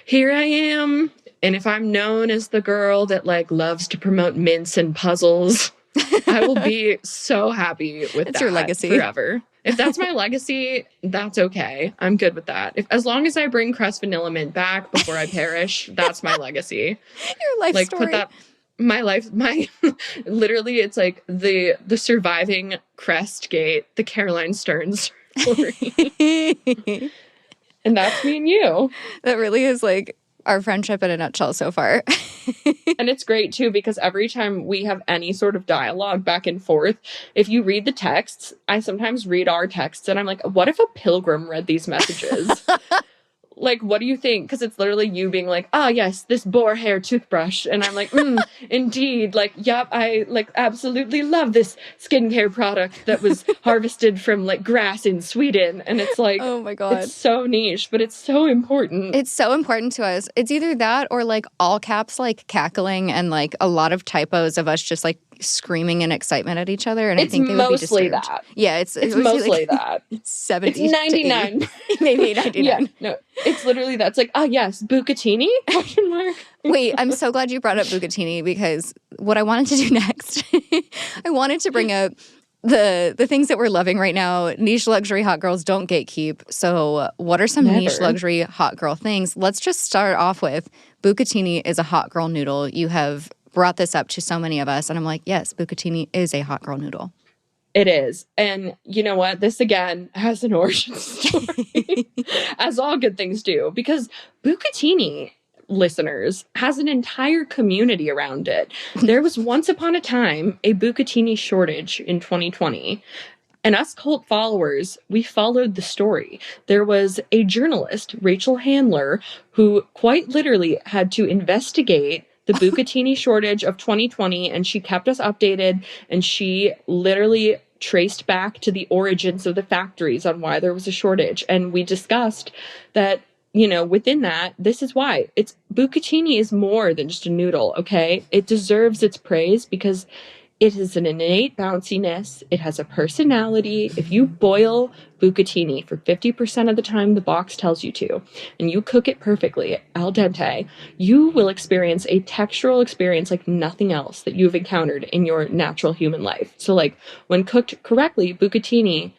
here I am. And if I'm known as the girl that like loves to promote mints and puzzles, I will be so happy with It's that your legacy forever. If that's my legacy, that's okay. I'm good with that. As long as I bring crust vanilla mint back before I perish, that's my legacy. Your life story. Put that literally, it's like the surviving Crest Gate, the Caroline Stearns story. And that's me and you. That really is like our friendship in a nutshell so far. And it's great too, because every time we have any sort of dialogue back and forth, if you read the texts, I sometimes read our texts and I'm like, what if a pilgrim read these messages? Like, what do you think? Because it's literally you being like, ah, yes, this boar hair toothbrush. And I'm like, indeed. Like, yep, I like absolutely love this skincare product that was harvested from like grass in Sweden. And it's like, oh my God, it's so niche, but it's so important. It's so important to us. It's either that or like all caps, like cackling, and like a lot of typos of us just like screaming in excitement at each other. And it's I think they would be disturbed. That. Yeah, it's mostly like that. 70, it's 99, maybe 99. Yeah, no, it's literally that's like, ah, yes, Bucatini? Question mark. Wait, I'm so glad you brought up Bucatini, because what I wanted to do next, I wanted to bring up the things that we're loving right now. Niche luxury hot girls don't gatekeep. So what are some niche luxury hot girl things? Let's just start off with Bucatini is a hot girl noodle. You have brought this up to so many of us, and I'm like, yes, Bucatini is a hot girl noodle. It is. And you know what? This again has an origin story, as all good things do, because Bucatini, listeners, has an entire community around it. There was once upon a time a Bucatini shortage in 2020. And us cult followers, we followed the story. There was a journalist, Rachel Handler, who quite literally had to investigate the Bucatini shortage of 2020, and she kept us updated, and she literally traced back to the origins of the factories on why there was a shortage. And we discussed that, you know, within that, this is why. Bucatini is more than just a noodle, okay? It deserves its praise because it has an innate bounciness. It has a personality. If you boil Bucatini for 50% of the time the box tells you to, and you cook it perfectly, al dente, you will experience a textural experience like nothing else that you've encountered in your natural human life. So like when cooked correctly, Bucatini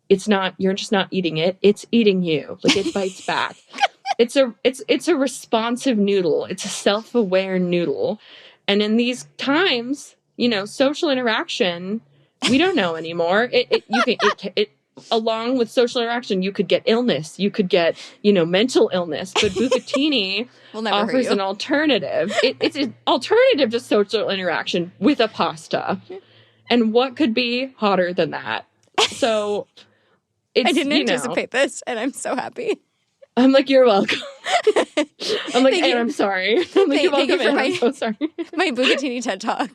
you're just not eating it. It's eating you. Like, it bites back. It's a responsive noodle. It's a self-aware noodle. And in these times, social interaction, we don't know anymore. It along with social interaction, you could get illness, you could get, mental illness, but bucatini offers an alternative. It's an alternative to social interaction with a pasta. And what could be hotter than that? So I didn't anticipate this, and I'm so happy. I'm like, you're welcome. I'm like, and I'm sorry. I'm like, you're welcome, and I'm so sorry. My bucatini TED Talk.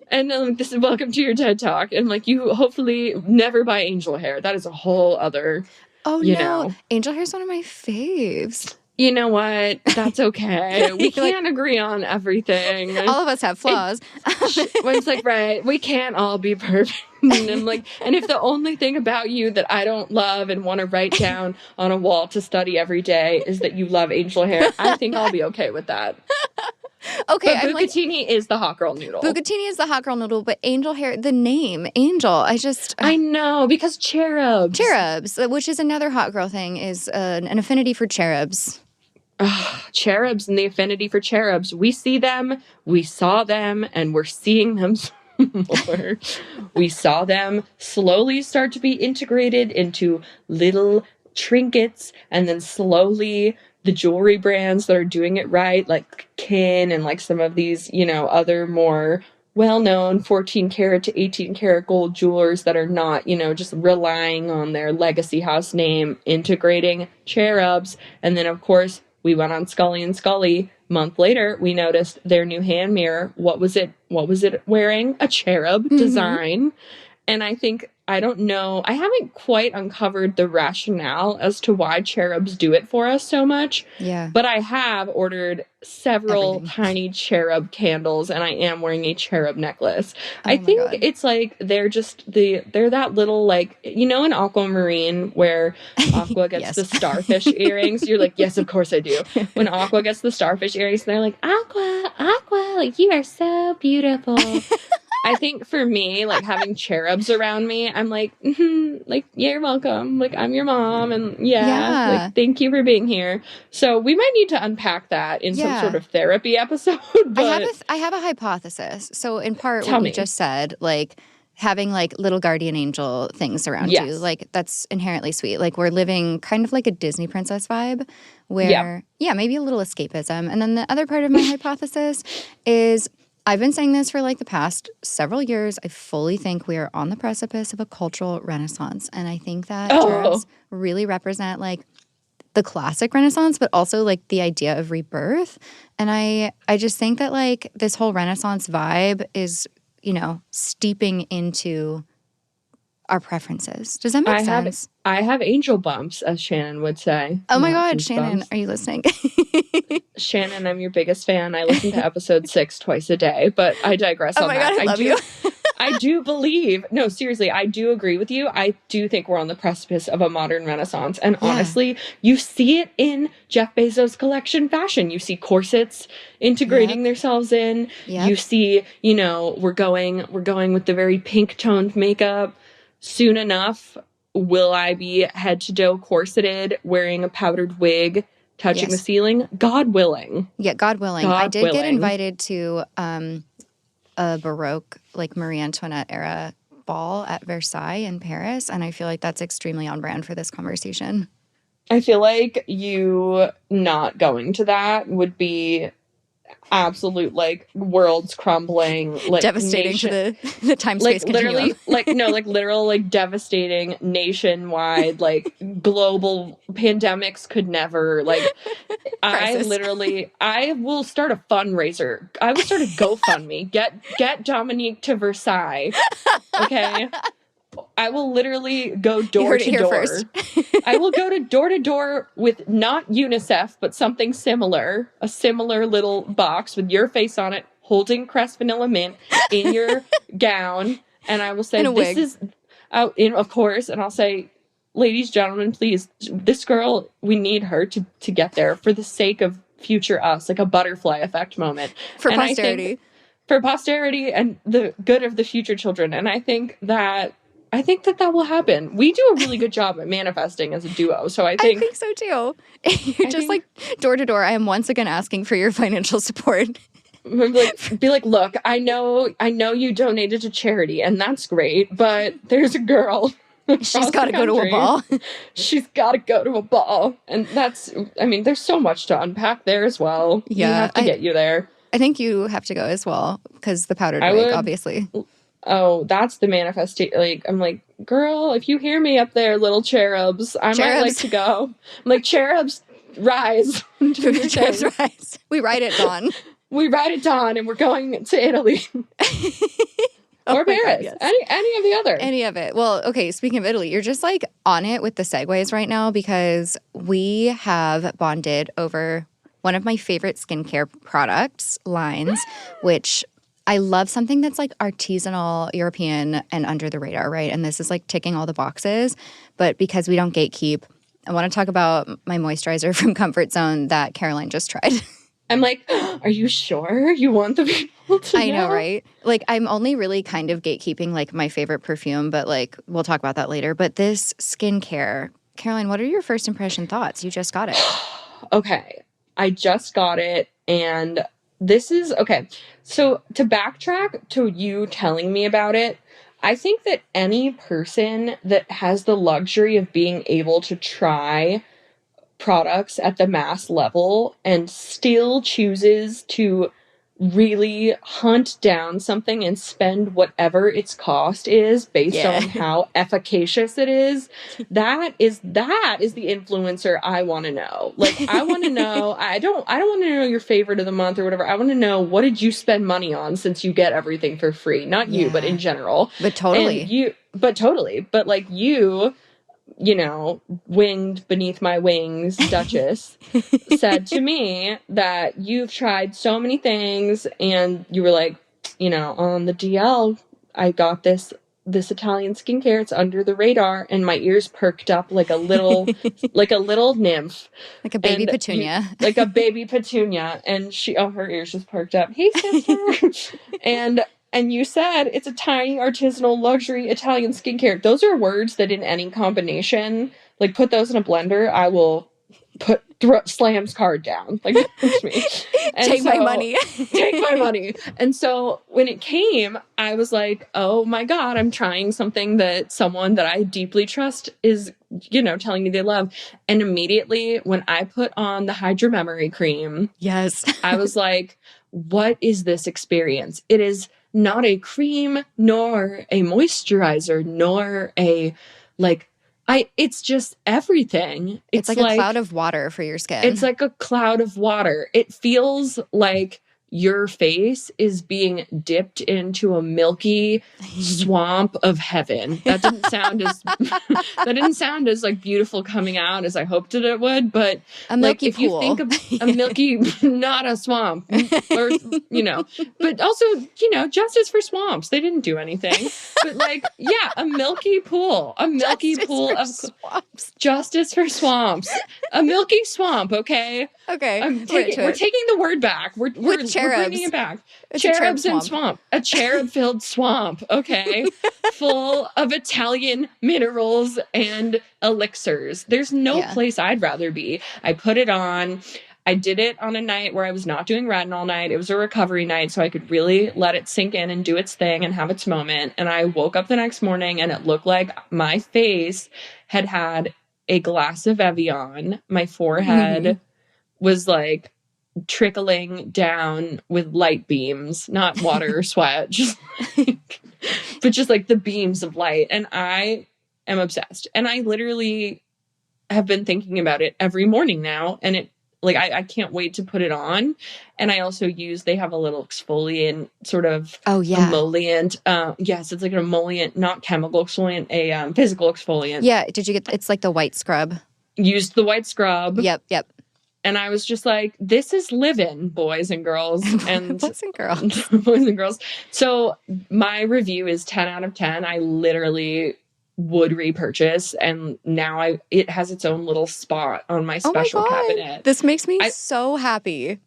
And this is welcome to your TED Talk. And like, you hopefully never buy angel hair. That is a whole other, Angel hair is one of my faves. You know what? That's okay. We can't agree on everything. All of us have flaws. It's like, right, we can't all be perfect. And like, and if the only thing about you that I don't love and want to write down on a wall to study every day is that you love angel hair, I think I'll be okay with that. Okay, but bucatini is the hot girl noodle. Bucatini is the hot girl noodle, but angel hair, the name, angel, I know, because cherubs. Cherubs, which is another hot girl thing, is an affinity for cherubs. Cherubs and the affinity for cherubs. We see them, we saw them, and we're seeing them more. We saw them slowly start to be integrated into little trinkets, and then slowly the jewelry brands that are doing it right, like Kin and like some of these, other more well-known 14 karat to 18 karat gold jewelers that are not, just relying on their legacy house name, integrating cherubs. And then, of course, we went on Scully and Scully. A month later, we noticed their new hand mirror. What was it wearing? A cherub design. And I don't know. I haven't quite uncovered the rationale as to why cherubs do it for us so much. Yeah. But I have ordered several tiny cherub candles, and I am wearing a cherub necklace. I think it's like they're that little, like, in Aquamarine where Aqua gets the starfish earrings. You're like, yes, of course I do. When Aqua gets the starfish earrings, they're like, Aqua, like, you are so beautiful. I think for me, like, having cherubs around me, I'm like, like, yeah, you're welcome. Like, I'm your mom, and like, thank you for being here. So we might need to unpack that in some sort of therapy episode. But I have a hypothesis. So in part, what you just said, like, having like little guardian angel things around you, like, that's inherently sweet. Like, we're living kind of like a Disney princess vibe, where maybe a little escapism. And then the other part of my hypothesis is, I've been saying this for like the past several years. I fully think we are on the precipice of a cultural renaissance. And I think that cherubs really represent like the classic renaissance, but also like the idea of rebirth. And I just think that like this whole renaissance vibe is, steeping into our preferences. Does that make sense? I have angel bumps, as Shannon would say. Oh my God, Shannon, are you listening? Shannon, I'm your biggest fan. I listen to episode 6 twice a day, but I digress on that. Oh my God, I love you. I do believe, no, seriously, I do agree with you. I do think we're on the precipice of a modern renaissance. And honestly, you see it in Jeff Bezos' collection fashion. You see corsets integrating themselves in. Yep. You see, we're going with the very pink toned makeup. Soon enough, will I be head to toe corseted, wearing a powdered wig, touching the ceiling? God willing. Yeah, God willing. I did get invited to a Baroque, like Marie Antoinette era ball at Versailles in Paris, and I feel like that's extremely on brand for this conversation. I feel like you not going to that would be absolute, like, world's crumbling, like, devastating to the time space literally continuum. literal, like, devastating nationwide, like, global pandemics could never, like, I will start a fundraiser. I will start a GoFundMe. Get Dominique to Versailles. Okay. I will literally go door to door. I will go to door with not UNICEF, but something similar, a similar little box with your face on it, holding Crest Vanilla Mint in your gown. And I will say, this is, of course, and I'll say, ladies, gentlemen, please, this girl, we need her to get there for the sake of future us, like a butterfly effect moment. For posterity. For posterity and the good of the future children. And I think that I think that will happen. We do a really good job at manifesting as a duo. So I think so too. You're just like door to door. I am once again asking for your financial support. Be like, look, I know you donated to charity, and that's great, but there's a girl. She's got to go to a ball. She's got to go to a ball. And there's so much to unpack there as well. Yeah. We have to get you there. I think you have to go as well, because the powdered wig, obviously. Oh, that's the manifestation. Like, I'm like, girl, if you hear me up there, little cherubs, I might like to go. I'm like, cherubs, rise. Cherubs, rise. We ride at dawn. We ride at dawn, and we're going to Italy. Or Paris. God, yes. Any of the other. Any of it. Well, okay, speaking of Italy, you're just like on it with the segues right now, because we have bonded over one of my favorite skincare products lines, which I love something that's like artisanal, European, and under the radar, right? And this is like ticking all the boxes. But because we don't gatekeep, I want to talk about my moisturizer from Comfort Zone that Caroline just tried. I'm like, are you sure you want the people to know? I know, right? Like, I'm only really kind of gatekeeping like my favorite perfume, but like we'll talk about that later. But this skincare, Caroline, what are your first impression thoughts? You just got it. Okay. I just got it, and this is okay. So to backtrack to you telling me about it, I think that any person that has the luxury of being able to try products at the mass level and still chooses to really hunt down something and spend whatever its cost is based on how efficacious it is, that is the influencer I want to know. Like, I want to know, I don't want to know your favorite of the month or whatever. I want to know, what did you spend money on since you get everything for free? Not you, but in general. But totally. But like you know, winged beneath my wings, Duchess, said to me that you've tried so many things, and you were like, you know, on the DL, I got this Italian skincare. It's under the radar, and my ears perked up like a little, nymph, like a baby petunia, like a baby petunia, and her ears just perked up. Hey, sister, And you said it's a tiny, artisanal, luxury Italian skincare. Those are words that in any combination, like, put those in a blender, I will Slam's card down. Like, that's me. And take my money. Take my money. And so when it came, I was like, oh my God, I'm trying something that someone that I deeply trust is, you know, telling me they love. And immediately when I put on the Hydra Memory Cream, yes, I was like, what is this experience? It is not a cream, nor a moisturizer, nor a, like, it's just everything. It's like a cloud of water for your skin. It's like a cloud of water. It feels like your face is being dipped into a milky swamp of heaven. That didn't sound as like beautiful coming out as I hoped that it would, but a milky like, if pool. you think of a milky, not a swamp, or, you know, but also, you know, justice for swamps. They didn't do anything, but like, yeah, a milky pool, of swamps. Justice for swamps, a milky swamp. Okay. We're taking the word back. We're bringing it back. Cherubs and swamp. A cherub-filled swamp, okay? Full of Italian minerals and elixirs. There's no place I'd rather be. I put it on. I did it on a night where I was not doing retinol night. It was a recovery night, so I could really let it sink in and do its thing and have its moment. And I woke up the next morning, and it looked like my face had a glass of Evian. My forehead was like trickling down with light beams, not water or sweat, but just like the beams of light. And I am obsessed. And I literally have been thinking about it every morning now. And it, like, I can't wait to put it on. And I also they have a little exfoliant sort of emollient. Yes, it's like an emollient, not chemical exfoliant, a physical exfoliant. Yeah. It's like the white scrub. Used the white scrub. Yep. And I was just like, this is living, boys and girls. And boys and girls. Boys and girls. So my review is 10 out of 10. I literally would repurchase. And now it has its own little spot on my special cabinet. This makes me so happy.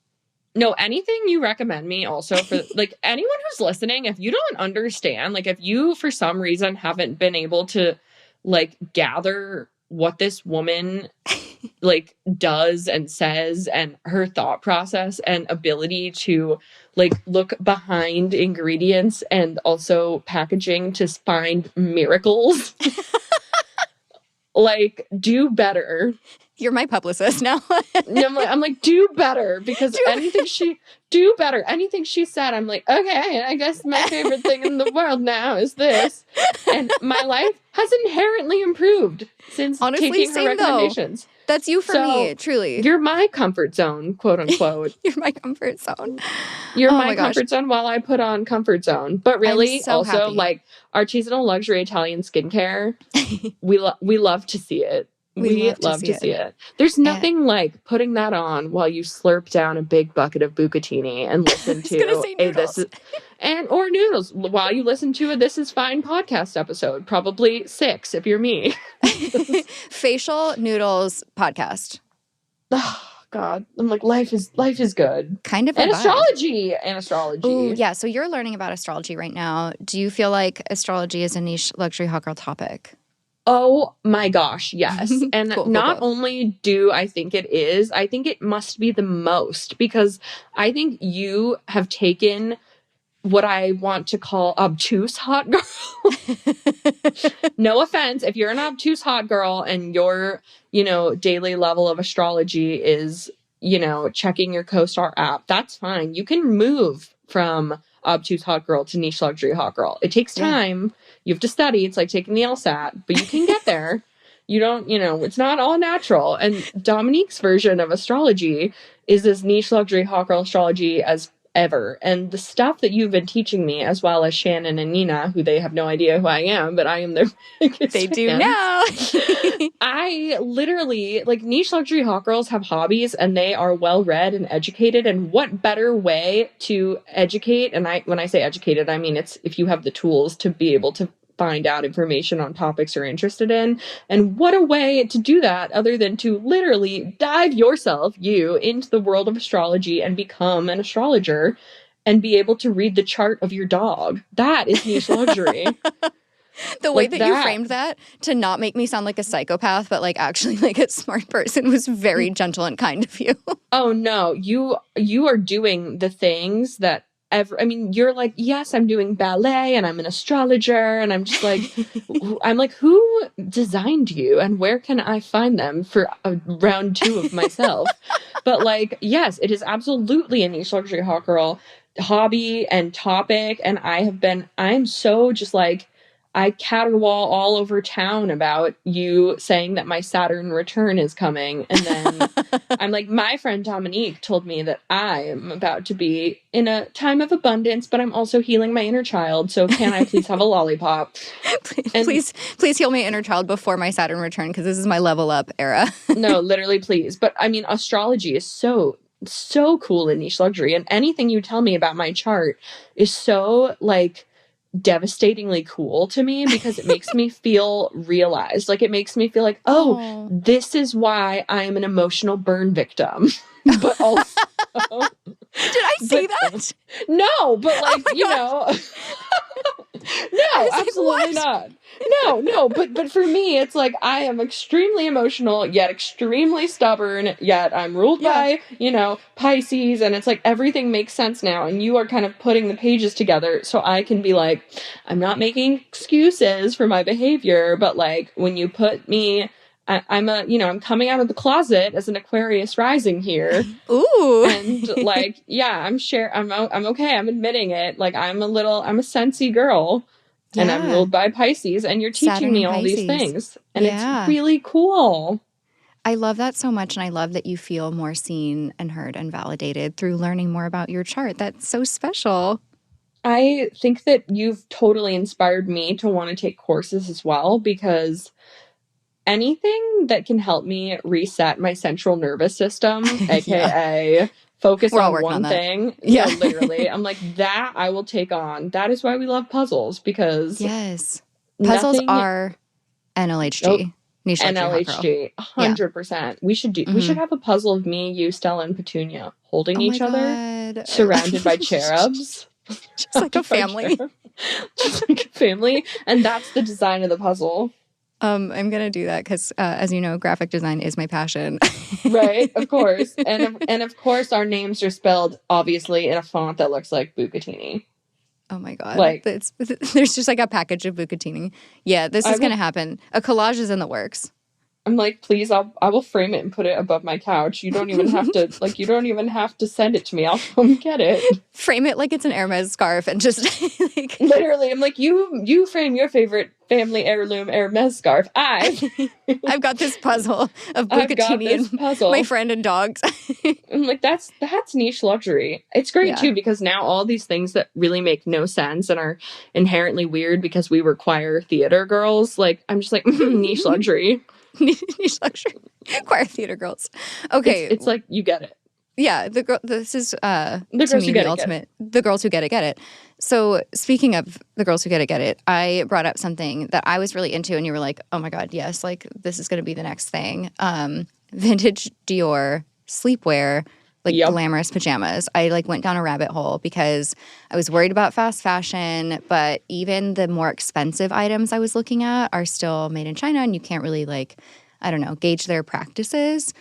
No, anything you recommend me also for like anyone who's listening, if you don't understand, like if you for some reason haven't been able to like gather what this woman like does and says and her thought process and ability to like look behind ingredients and also packaging to find miracles, like do better. You're my publicist now. I'm like, do better, because anything she said, I'm like, okay, I guess my favorite thing in the world now is this. And my life has inherently improved since Honestly, taking her recommendations. Though. That's you for me, truly. You're my comfort zone, quote unquote. You're my comfort zone. You're my comfort zone while I put on comfort zone. But really, so also happy. like artisanal luxury Italian skincare, we love to see it. We love to see it. There's nothing like putting that on while you slurp down a big bucket of bucatini and listen to or noodles while you listen to a This Is Fine podcast episode. Probably 6 if you're me. Facial noodles podcast. Oh God, I'm like, life is good. Kind of. And astrology. Ooh, yeah. So you're learning about astrology right now. Do you feel like astrology is a niche luxury hot girl topic? Oh my gosh, yes. And cool. Only do I think it is, I think it must be the most, because I think you have taken what I want to call obtuse hot girl. No offense. If you're an obtuse hot girl and your, daily level of astrology is, checking your CoStar app, that's fine. You can move from obtuse hot girl to niche luxury hot girl. It takes time. You have to study. It's like taking the LSAT, but you can get there. You don't, it's not all natural. And Dominique's version of astrology is as niche luxury hot girl astrology as ever. And the stuff that you've been teaching me, as well as Shannon and Nina, who they have no idea who I am, but I am their biggest They do now. I literally, like, niche luxury hot girls have hobbies and they are well read and educated. And what better way to educate? And when I say educated, I mean it's if you have the tools to be able to find out information on topics you're interested in. And what a way to do that other than to literally dive you into the world of astrology and become an astrologer and be able to read the chart of your dog. That is niche luxury. The way that you framed that to not make me sound like a psychopath, but like actually like a smart person, was very gentle and kind of you. Oh no, you are doing the things that you're like, yes, I'm doing ballet and I'm an astrologer, and I'm just like, I'm like, who designed you and where can I find them for a round 2 of myself? But like, yes, it is absolutely a niche luxury hot girl hobby and topic. And I'm so just like, I caterwaul all over town about you saying that my Saturn return is coming. And then I'm like, my friend Dominique told me that I am about to be in a time of abundance, but I'm also healing my inner child. So can I please have a lollipop? Please heal my inner child before my Saturn return, because this is my level up era. No, literally, please. But I mean, astrology is so cool in niche luxury. And anything you tell me about my chart is so like devastatingly cool to me, because it makes me feel realized. Like, it makes me feel like, oh, this is why I am an emotional burn victim. But also, did I say that? No, but like, no, absolutely not. No, but for me, it's like, I am extremely emotional, yet extremely stubborn, yet I'm ruled by, Pisces, and it's like, everything makes sense now, and you are kind of putting the pages together, so I can be like, I'm not making excuses for my behavior, but like, when you put me, I'm coming out of the closet as an Aquarius rising here. Ooh. And like, yeah, I'm okay. I'm admitting it. Like, I'm a sensy girl, and I'm ruled by Pisces, and you're teaching Saturn me all Pisces. these things. And it's really cool. I love that so much. And I love that you feel more seen and heard and validated through learning more about your chart. That's so special. I think that you've totally inspired me to want to take courses as well, because anything that can help me reset my central nervous system, aka focus on one thing. Yeah, literally. I'm like, that I will take on. That is why we love puzzles, because puzzles are NLHG. Niche luxury hot girl. NLHG, Yeah. 100%. We should have a puzzle of me, you, Stella, and Petunia holding Oh my each other, God. surrounded by cherubs. Just like a family. Just like a family. And that's the design of the puzzle. I'm going to do that because, as you know, graphic design is my passion. Right, of course. And of course, our names are spelled, obviously, in a font that looks like Bucatini. Oh my God. Like, there's just like a package of Bucatini. Yeah, this is going to happen. A collage is in the works. I'm like, please, I will frame it and put it above my couch. You don't even have to, you don't even have to send it to me. I'll come get it. Frame it like it's an Hermes scarf and just like... Literally, I'm like, you frame your favorite family heirloom Hermes scarf. I've got this puzzle of Bucatini and my friend and dogs. I'm like, that's niche luxury. It's great too, because now all these things that really make no sense and are inherently weird because we were choir theater girls, like, I'm just like, niche luxury. Niche luxury. Choir theater girls. Okay. It's like, you get it. Yeah, this is the girls to me who get the ultimate. The girls who get it. So speaking of the girls who get it, I brought up something that I was really into, and you were like, "Oh my God, yes! Like this is going to be the next thing." Vintage Dior sleepwear, like glamorous pajamas. I like went down a rabbit hole because I was worried about fast fashion, but even the more expensive items I was looking at are still made in China, and you can't really gauge their practices.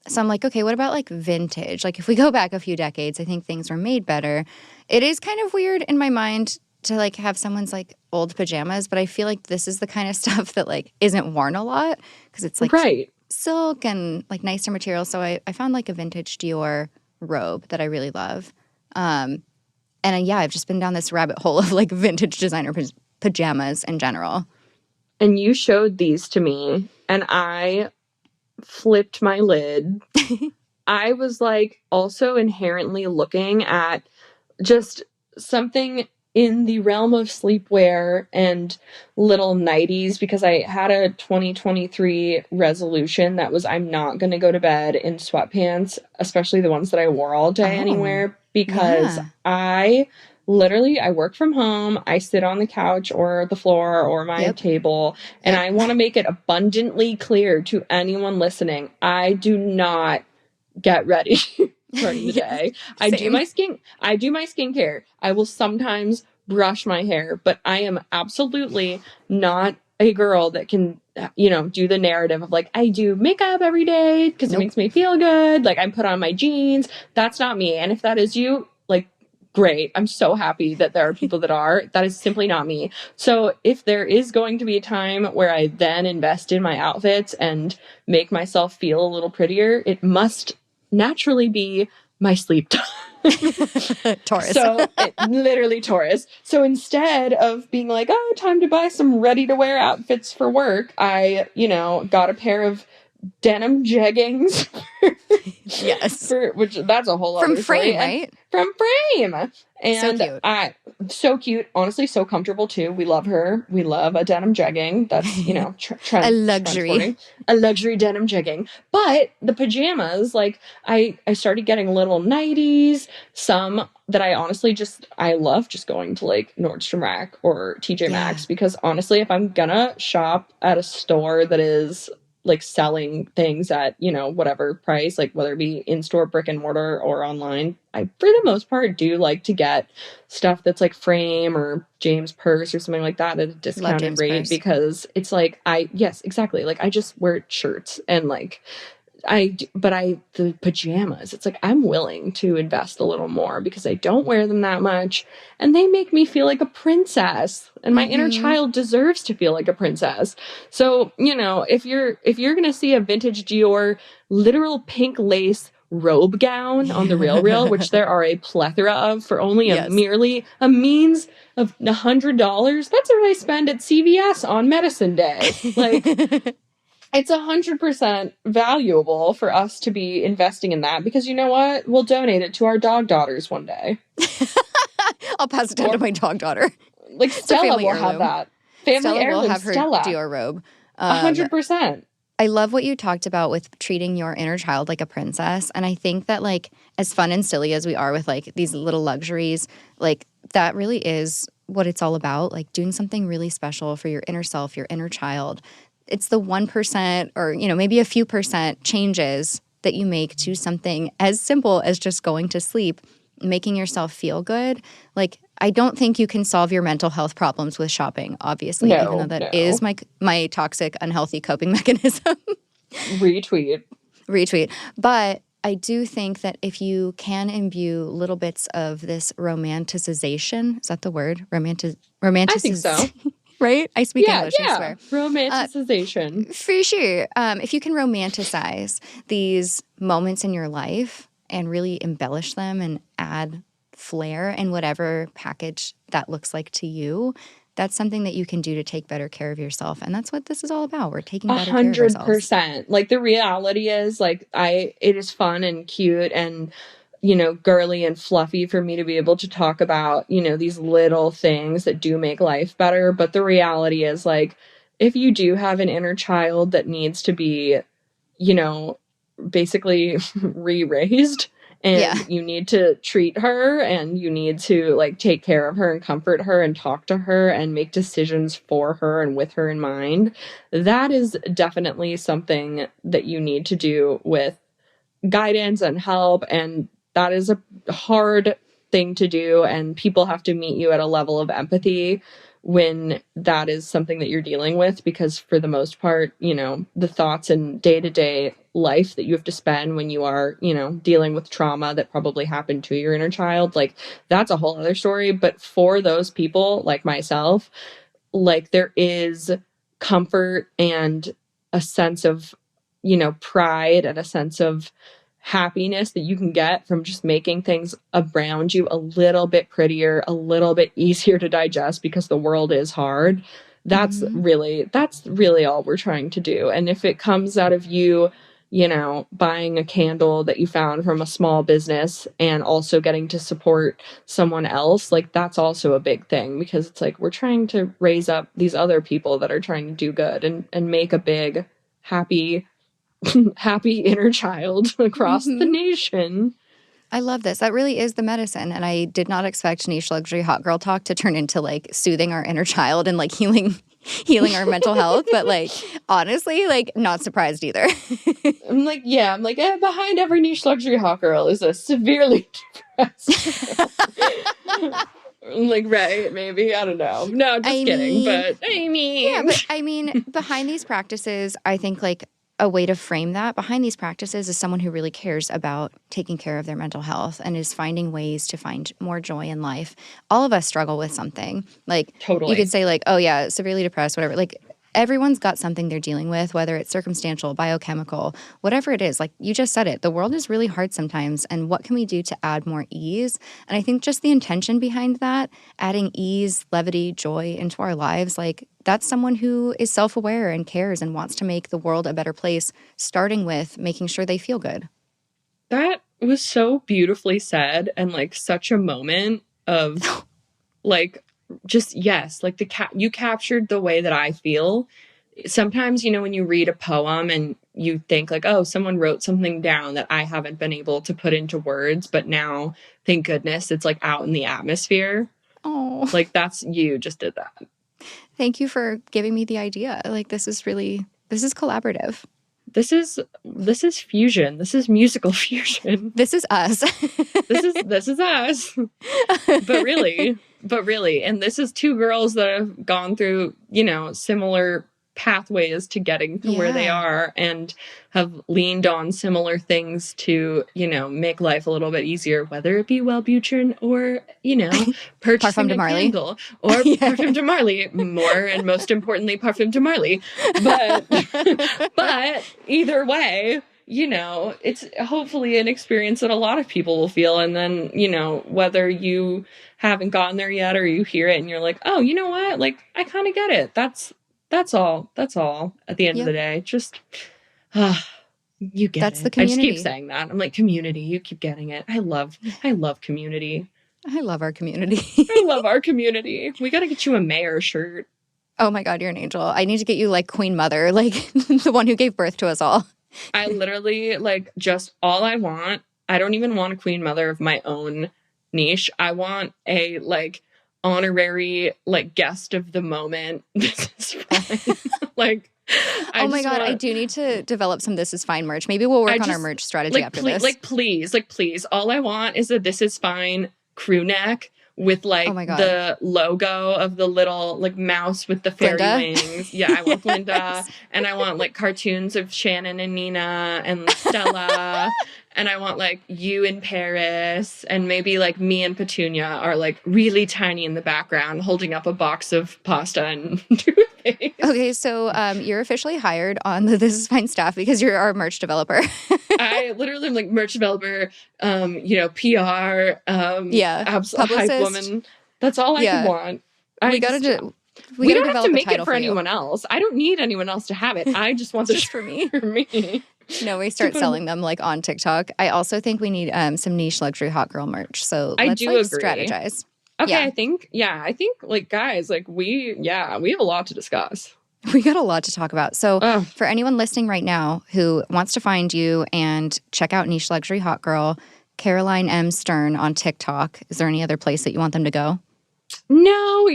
So I'm like, okay, what about like vintage? Like if we go back a few decades, I think things were made better. It is kind of weird in my mind to like have someone's like old pajamas, but I feel like this is the kind of stuff that like isn't worn a lot because it's like silk and like nicer material. So I found like a vintage Dior robe that I really love. And I've just been down this rabbit hole of like vintage designer pajamas in general. And you showed these to me, and I flipped my lid. I was like also inherently looking at just something in the realm of sleepwear and little nighties, because I had a 2023 resolution that was I'm not going to go to bed in sweatpants, especially the ones that I wore all day anywhere, because I work from home. I sit on the couch or the floor or my table, and I want to make it abundantly clear to anyone listening, I do not get ready during the day. I do my skincare. I will sometimes brush my hair, but I am absolutely not a girl that can, do the narrative of like, I do makeup every day because it makes me feel good. Like I put on my jeans. That's not me. And if that is you, like, great. I'm so happy that there are people that are. That is simply not me. So if there is going to be a time where I then invest in my outfits and make myself feel a little prettier, it must naturally be my sleep time. Taurus. So literally Taurus. So instead of being like, oh, time to buy some ready to wear outfits for work, I, got a pair of denim jeggings. Yes. Which that's a whole other from Frame, right? From Frame. And so cute. So cute. Honestly, so comfortable too. We love her. We love a denim jegging. That's, a luxury. A luxury denim jegging. But the pajamas, like I started getting little nighties, some that I honestly I love just going to like Nordstrom Rack or TJ Maxx, because honestly, if I'm gonna shop at a store that is like selling things at, whatever price, like whether it be in-store brick and mortar or online, I, for the most part, do like to get stuff that's like Frame or James Purse or something like that at a discounted rate, Purse. Because it's like, yes, exactly. Like I just wear shirts and like, the pajamas, it's like I'm willing to invest a little more because I don't wear them that much and they make me feel like a princess, and my inner child deserves to feel like a princess. So, if you're gonna see a vintage Dior literal pink lace robe gown on the Real, which there are a plethora of for only merely a means of $100, that's what I spend at CVS on Medicine Day. Like it's 100% valuable for us to be investing in that, because you know what? We'll donate it to our dog daughters one day. I'll pass it down to my dog daughter. Like Stella will have that. Family heirloom will have her Stella. Dior robe. 100%. I love what you talked about with treating your inner child like a princess. And I think that like as fun and silly as we are with like these little luxuries, like that really is what it's all about. Like doing something really special for your inner self, your inner child. it's the 1% or, maybe a few percent changes that you make to something as simple as just going to sleep, making yourself feel good. Like, I don't think you can solve your mental health problems with shopping, obviously, even though that is my toxic, unhealthy coping mechanism. Retweet. But I do think that if you can imbue little bits of this romanticization, is that the word? I think so. Right? I speak English, I swear. Romanticization. For sure. If you can romanticize these moments in your life and really embellish them and add flair in whatever package that looks like to you, that's something that you can do to take better care of yourself. And that's what this is all about. We're taking better care of ourselves. 100%. Like, the reality is, like, it is fun and cute and, girly and fluffy for me to be able to talk about, these little things that do make life better. But the reality is, like, if you do have an inner child that needs to be, basically re-raised, and you need to treat her and you need to, like, take care of her and comfort her and talk to her and make decisions for her and with her in mind, that is definitely something that you need to do with guidance and help. And that is a hard thing to do. And people have to meet you at a level of empathy when that is something that you're dealing with, because for the most part, the thoughts and day-to-day life that you have to spend when you are, dealing with trauma that probably happened to your inner child, like, that's a whole other story. But for those people like myself, like, there is comfort and a sense of, pride and a sense of happiness that you can get from just making things around you a little bit prettier, a little bit easier to digest, because the world is hard. That's really all we're trying to do. And if it comes out of you, buying a candle that you found from a small business and also getting to support someone else, like, that's also a big thing, because it's like, we're trying to raise up these other people that are trying to do good and make a big, happy inner child across the nation. I love this. That really is the medicine. And I did not expect niche luxury hot girl talk to turn into, like, soothing our inner child and, like, healing our mental health. But, like, honestly, like, not surprised either. I'm like, behind every niche luxury hot girl is a severely depressed I'm like, right, maybe, I don't know. No, just kidding. But I mean, behind these practices, I think, like, a way to frame that behind these practices is someone who really cares about taking care of their mental health and is finding ways to find more joy in life. All of us struggle with something. Like, totally. You could say, like, oh yeah, severely depressed, whatever. Like, everyone's got something they're dealing with, whether it's circumstantial, biochemical, whatever it is. Like, you just said it, the world is really hard sometimes. And what can we do to add more ease? And I think just the intention behind that, adding ease, levity, joy into our lives, like, that's someone who is self-aware and cares and wants to make the world a better place, starting with making sure they feel good. That was so beautifully said, and, like, such a moment of, like, just, yes, like, you captured the way that I feel. Sometimes, when you read a poem and you think, like, oh, someone wrote something down that I haven't been able to put into words, but now, thank goodness, it's, like, out in the atmosphere. Oh, like, you just did that. Thank you for giving me the idea. Like, this is collaborative. This is fusion. This is musical fusion. This is us. This is us. But really, and this is two girls that have gone through, similar pathways to getting to where they are, and have leaned on similar things to, make life a little bit easier, whether it be Wellbutrin or, purchasing a candle, or Parfum de Marly, more and most importantly, Parfum de Marly. But either way, it's hopefully an experience that a lot of people will feel. And then, whether you haven't gotten there yet or you hear it and you're like, oh, you know what? Like, I kind of get it. That's all at the end of the day. Just, you get That's it. the community. I just keep saying that. I'm like, community, you keep getting it. I love community. I love our community. I love our community. We got to get you a mayor shirt. Oh my God, you're an angel. I need to get you, like, Queen Mother, like the one who gave birth to us all. I literally, like, just all I want, I don't even want a Queen Mother of my own niche. I want a, like, honorary, like, guest of the moment. This is fine. Like, Oh my God, I do need to develop some This Is Fine merch. Maybe we'll work on our merch strategy after this. Please. All I want is a This Is Fine crew neck with the logo of the little mouse with the fairy wings. Yeah, I want Glinda. Yes. And I want cartoons of Shannon and Nina and Stella. And I want you in Paris, and maybe me and Petunia are really tiny in the background holding up a box of pasta and toothpaste. Okay, so you're officially hired on the This Is Fine staff because you're our merch developer. I literally am merch developer, PR, hype woman. That's all I can want. We don't have to make it for anyone else. I don't need anyone else to have it. I just want this for me. For me. No, we start selling them on TikTok. I also think we need some niche luxury hot girl merch. So let's agree. Strategize. Okay, yeah. I think guys, we have a lot to discuss. We got a lot to talk about. So for anyone listening right now who wants to find you and check out Niche Luxury Hot Girl, Caroline M. Stern on TikTok, is there any other place that you want them to go? No,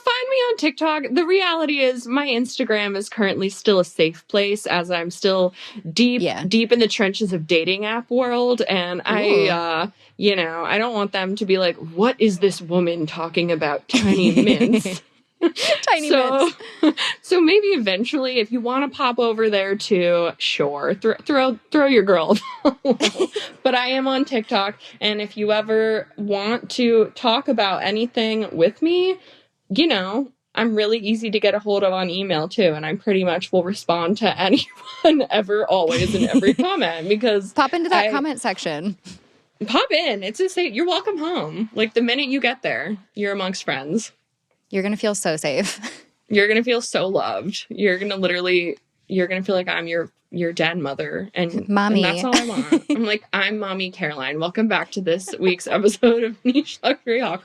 find me on TikTok. The reality is my Instagram is currently still a safe place as I'm still deep in the trenches of dating app world. And I don't want them to be like, what is this woman talking about tiny mints? Mints. So maybe eventually, if you want to pop over there too, sure, throw your girl. But I am on TikTok, and if you ever want to talk about anything with me, I'm really easy to get a hold of on email too, and I pretty much will respond to anyone ever, always, in every comment because pop into that comment section. Pop in. It's you're welcome home. The minute you get there, you're amongst friends. You're going to feel so safe. You're going to feel so loved. You're going to feel like I'm your dad mother. And Mommy. And that's all I want. I'm Mommy Caroline. Welcome back to this week's episode of Niche Luxury Hot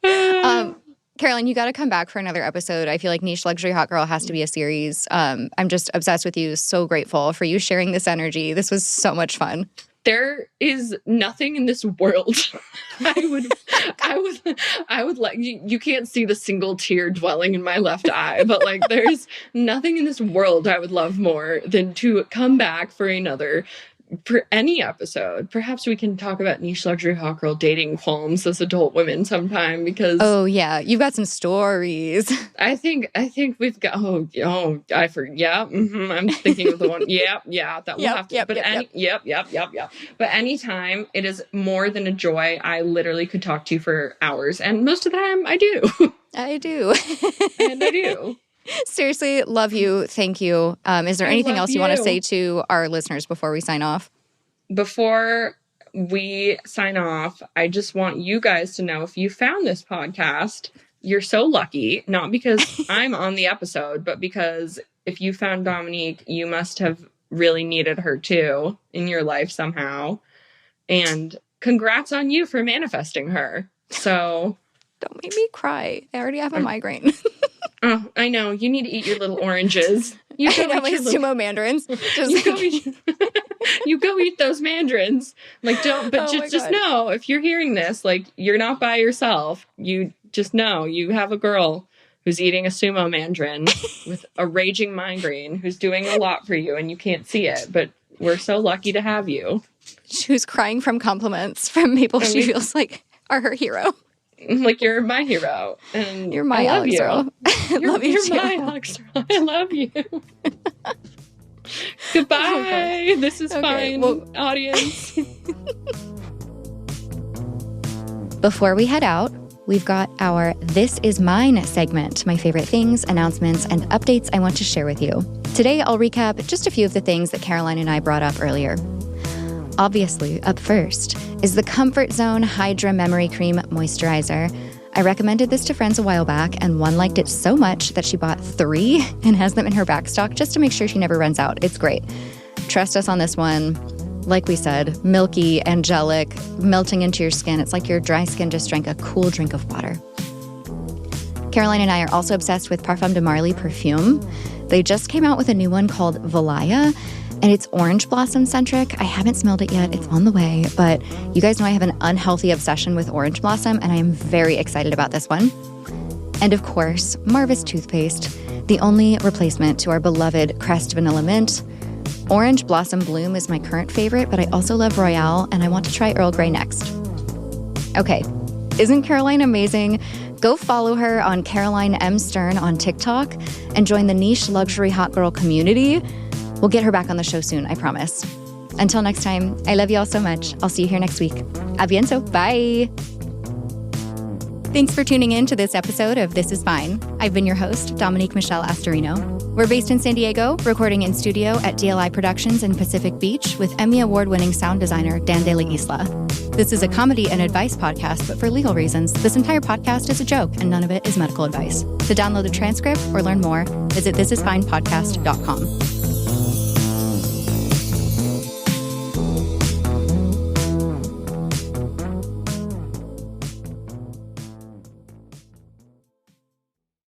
Girl. Caroline, you got to come back for another episode. I feel like Niche Luxury Hot Girl has to be a series. I'm just obsessed with you. So grateful for you sharing this energy. This was so much fun. There is nothing in this world I would like you can't see the single tear dwelling in my left eye, but there's nothing in this world I would love more than to come back for any episode. Perhaps we can talk about Niche Luxury Hot Girl dating qualms as adult women sometime because you've got some stories. I think we've got I'm thinking of the one that will have to but anytime it is more than a joy. I literally could talk to you for hours, and most of the time I do. And I do. Seriously, love you. Thank you. Is there anything else you want to say to our listeners before we sign off? Before we sign off, I just want you guys to know if you found this podcast, you're so lucky. Not because I'm on the episode, but because if you found Dominique, you must have really needed her too in your life somehow. And congrats on you for manifesting her. So don't make me cry. I already have a migraine. Oh, I know. You need to eat your little oranges. You go eat your sumo mandarins. You go eat those mandarins. Just know, if you're hearing this, you're not by yourself. You just know you have a girl who's eating a sumo mandarin with a raging migraine who's doing a lot for you, and you can't see it, but we're so lucky to have you. Who's crying from compliments from people she feels like are her hero. You're my hero. And you're my Alex Earl. You're my Alex Earl. I love you. Goodbye. This is fine, audience. Before we head out, we've got our This Is Mine segment, my favorite things, announcements, and updates I want to share with you. Today, I'll recap just a few of the things that Caroline and I brought up earlier. Obviously, up first is the Comfort Zone Hydra Memory Cream Moisturizer. I recommended this to friends a while back, and one liked it so much that she bought 3 and has them in her back stock just to make sure she never runs out. It's great. Trust us on this one. Like we said, milky, angelic, melting into your skin. It's like your dry skin just drank a cool drink of water. Caroline and I are also obsessed with Parfum de Marly perfume. They just came out with a new one called Valaya, and it's orange blossom centric. I haven't smelled it yet. It's on the way, but you guys know I have an unhealthy obsession with orange blossom, and I am very excited about this one. And of course, Marvis toothpaste, the only replacement to our beloved Crest Vanilla Mint. Orange Blossom Bloom is my current favorite, but I also love Royale, and I want to try Earl Grey next. Okay, isn't Caroline amazing? Go follow her on Caroline M. Stern on TikTok and join the niche luxury hot girl community. We'll get her back on the show soon, I promise. Until next time, I love you all so much. I'll see you here next week. A bientôt. Bye. Thanks for tuning in to this episode of This Is Fine. I've been your host, Dominique Michelle Astorino. We're based in San Diego, recording in studio at DLI Productions in Pacific Beach with Emmy Award-winning sound designer Dan De La Isla. This is a comedy and advice podcast, but for legal reasons, this entire podcast is a joke and none of it is medical advice. To download the transcript or learn more, visit thisisfinepodcast.com.